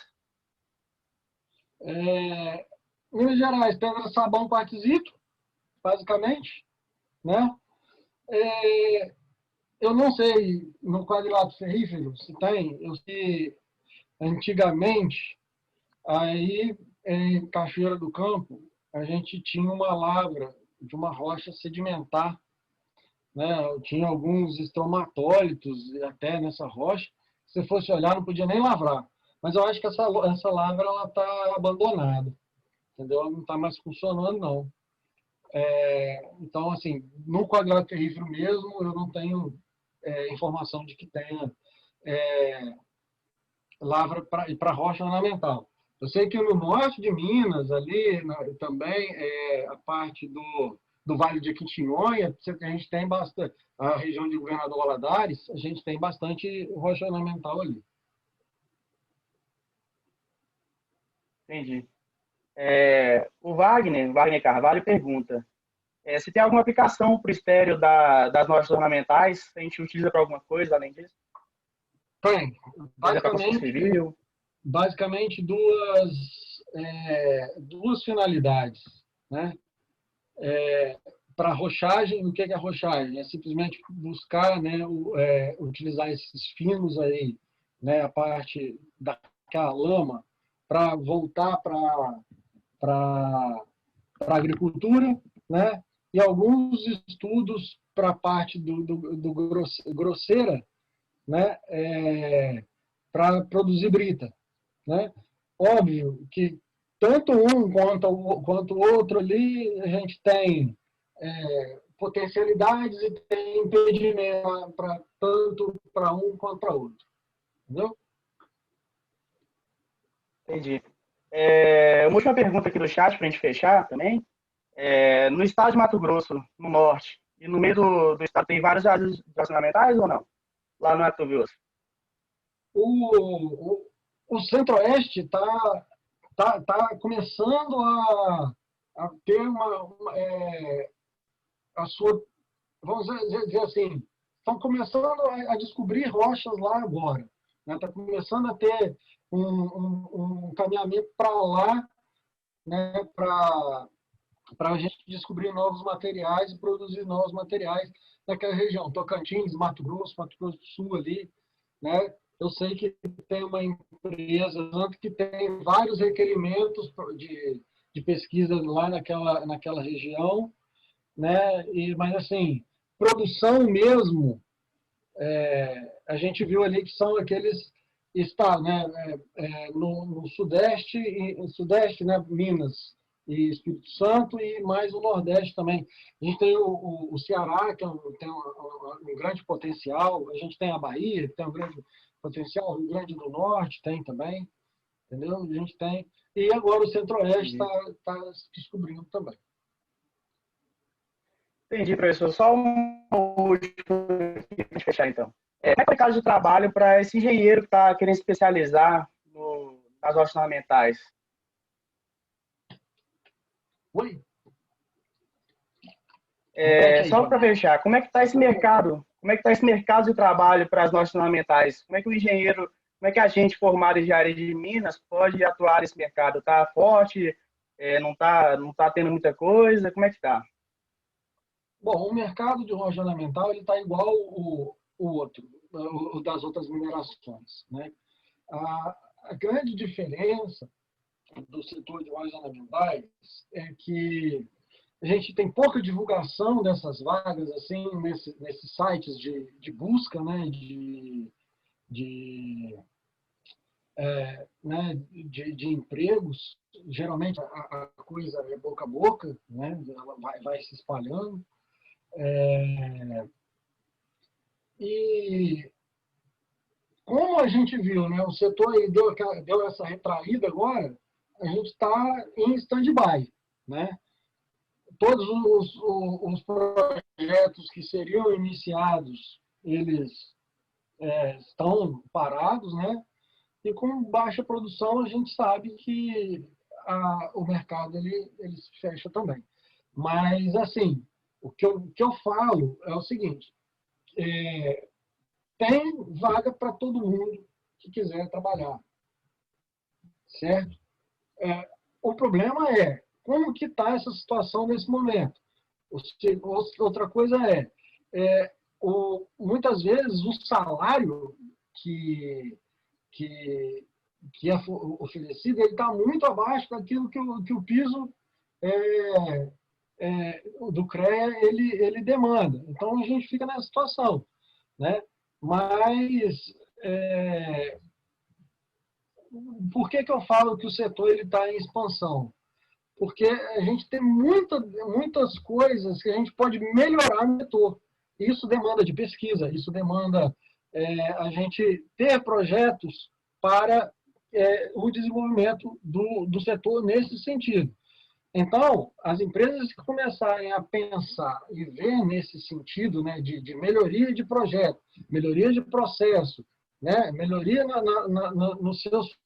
A: Minas Gerais, pedra, sabão, quartzito, basicamente, né? Eu não sei no quadrilátero ferrífero se tem, eu sei antigamente, aí em Cachoeira do Campo, a gente tinha uma lavra de uma rocha sedimentar, né? Tinha alguns estromatólitos até nessa rocha. Se fosse olhar, não podia nem lavrar. Mas eu acho que essa lavra ela está abandonada, entendeu? Ela não está mais funcionando, não. Então, assim, no quadrado terrífero mesmo, eu não tenho informação de que tenha lavra para rocha ornamental. Eu sei que no norte de Minas, ali também, a parte do Vale de Jequitinhonha, a gente tem bastante, a região de Governador Valadares, a gente tem bastante rocha ornamental ali.
C: Entendi. O Wagner Carvalho pergunta se tem alguma aplicação para o estéreo das rochas ornamentais, a gente utiliza para alguma coisa além disso?
A: Tem.
C: Basicamente
A: duas finalidades, né? Para rochagem, o que é rochagem? É simplesmente buscar, né, utilizar esses finos aí, né, a parte daquela lama, para voltar para a agricultura, né? E alguns estudos para a parte do grosseira, né? Para produzir brita, né? Óbvio que tanto um quanto o outro ali, a gente tem potencialidades e tem impedimento tanto para um quanto para outro. Entendeu?
C: Entendi. Uma última pergunta aqui do chat para a gente fechar também. No estado de Mato Grosso, no norte, e no meio do estado, tem vários jardim ornamentais ou não? Lá no Mato Grosso.
A: O Centro-Oeste tá começando a ter a sua, vamos dizer assim, estão começando a descobrir rochas lá agora. Está, né? Começando a ter um caminhamento para lá, né? Para a gente descobrir novos materiais e produzir novos materiais naquela região. Tocantins, Mato Grosso do Sul ali, né? Eu sei que tem uma empresa, tanto que tem vários requerimentos de pesquisa lá naquela região, né? Mas, assim, produção mesmo, a gente viu ali que são aqueles estados, né? No Sudeste, né? Minas e Espírito Santo, e mais o Nordeste também. A gente tem o Ceará, que tem um grande potencial, a gente tem a Bahia, que tem um grande potencial, o Rio Grande do Norte tem também, entendeu? A gente tem. E agora o Centro-Oeste está se descobrindo também.
C: Entendi, professor. Só um último aqui para fechar, então. Como é o caso de trabalho para esse engenheiro que está querendo se especializar nas rochas ornamentais?
A: Oi?
C: Só para fechar, como é que está esse mercado? Como é que está esse mercado de trabalho para as rochas ornamentais? Como é que o engenheiro, como é que a gente formado em engenharia de Minas pode atuar nesse mercado? Está forte? Não tá tendo muita coisa? Como é que está?
A: Bom, o mercado de rocha ornamental ele está igual o outro, o das outras minerações, né? A grande diferença do setor de rochas ornamentais é que a gente tem pouca divulgação dessas vagas assim nesses sites de busca, né? De empregos. Geralmente a coisa é boca a boca, né? Ela vai se espalhando. E como a gente viu, né, o setor aí deu essa retraída agora, a gente está em stand-by, né? Todos os projetos que seriam iniciados, eles estão parados, né? E com baixa produção, a gente sabe que o mercado ele se fecha também. Mas, assim, o que eu falo é o seguinte, tem vaga para todo mundo que quiser trabalhar, certo? O problema é como que está essa situação nesse momento. Outra coisa muitas vezes o salário que, que, que é oferecido ele está muito abaixo daquilo que o piso é, do CREA ele demanda. Então a gente fica nessa situação, né? Mas por que eu falo que o setor está em expansão? Porque a gente tem muitas coisas que a gente pode melhorar no setor. Isso demanda de pesquisa, isso demanda a gente ter projetos para o desenvolvimento do setor nesse sentido. Então, as empresas que começarem a pensar e ver nesse sentido, né, de melhoria de projeto, melhoria de processo, né, melhoria nos seus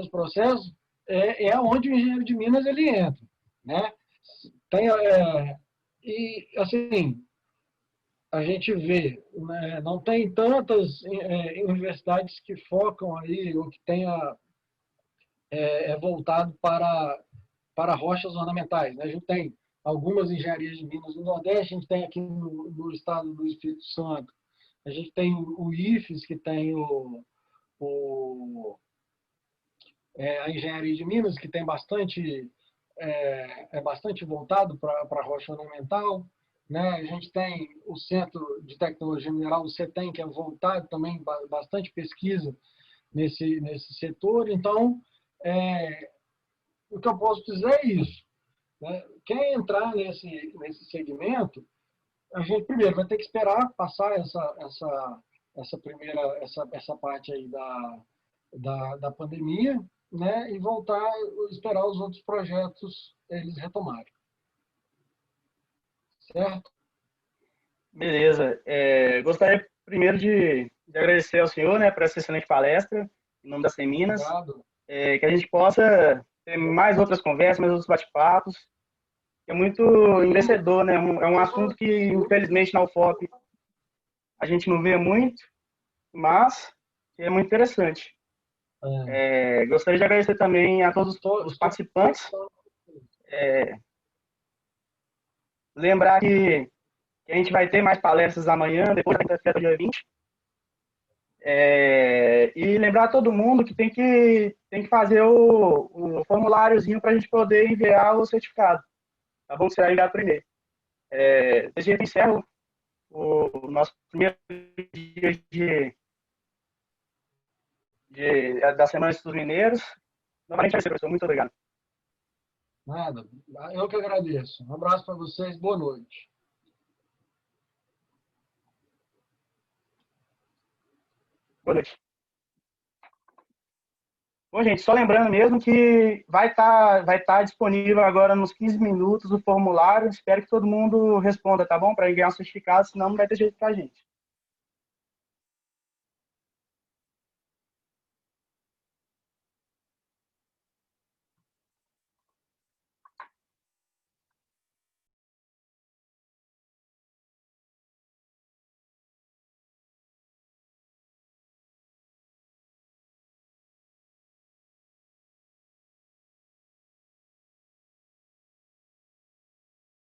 A: processos, onde o engenheiro de Minas ele entra, né? E assim a gente vê, né, não tem tantas universidades que focam aí ou que tenha voltado para rochas ornamentais, né? A gente tem algumas engenharias de Minas no Nordeste, a gente tem aqui no estado do Espírito Santo, a gente tem o IFES, que tem o a engenharia de Minas, que tem bastante voltado para a rocha ornamental, né? A gente tem o Centro de Tecnologia Mineral, o CETEM, que é voltado também bastante pesquisa nesse setor. Então, o que eu posso dizer é isso, né? Quem entrar nesse segmento, a gente primeiro vai ter que esperar passar essa parte aí da pandemia, né, e voltar a esperar os outros projetos eles retomarem. Certo?
C: Beleza. Gostaria primeiro de agradecer ao senhor, né, por essa excelente palestra, em nome da Seminas, que a gente possa ter mais outras conversas, mais outros bate-papos. É muito enriquecedor, né? É um assunto que, infelizmente, na UFOP a gente não vê muito, mas é muito interessante. Gostaria de agradecer também a todos os participantes. Lembrar que a gente vai ter mais palestras amanhã, depois da quinta-feira, dia 20. E lembrar a todo mundo que tem que fazer o formuláriozinho para a gente poder enviar o certificado. Tá bom? Será enviado primeiro. Desse jeito, encerro o nosso primeiro dia da Semana dos Mineiros. Novamente, professor, muito obrigado.
A: Nada, eu que agradeço. Um abraço para vocês, boa noite.
C: Boa noite. Bom, gente, só lembrando mesmo que vai tá disponível agora nos 15 minutos o formulário. Espero que todo mundo responda, tá bom? Para enviar um certificado, senão não vai ter jeito para a gente.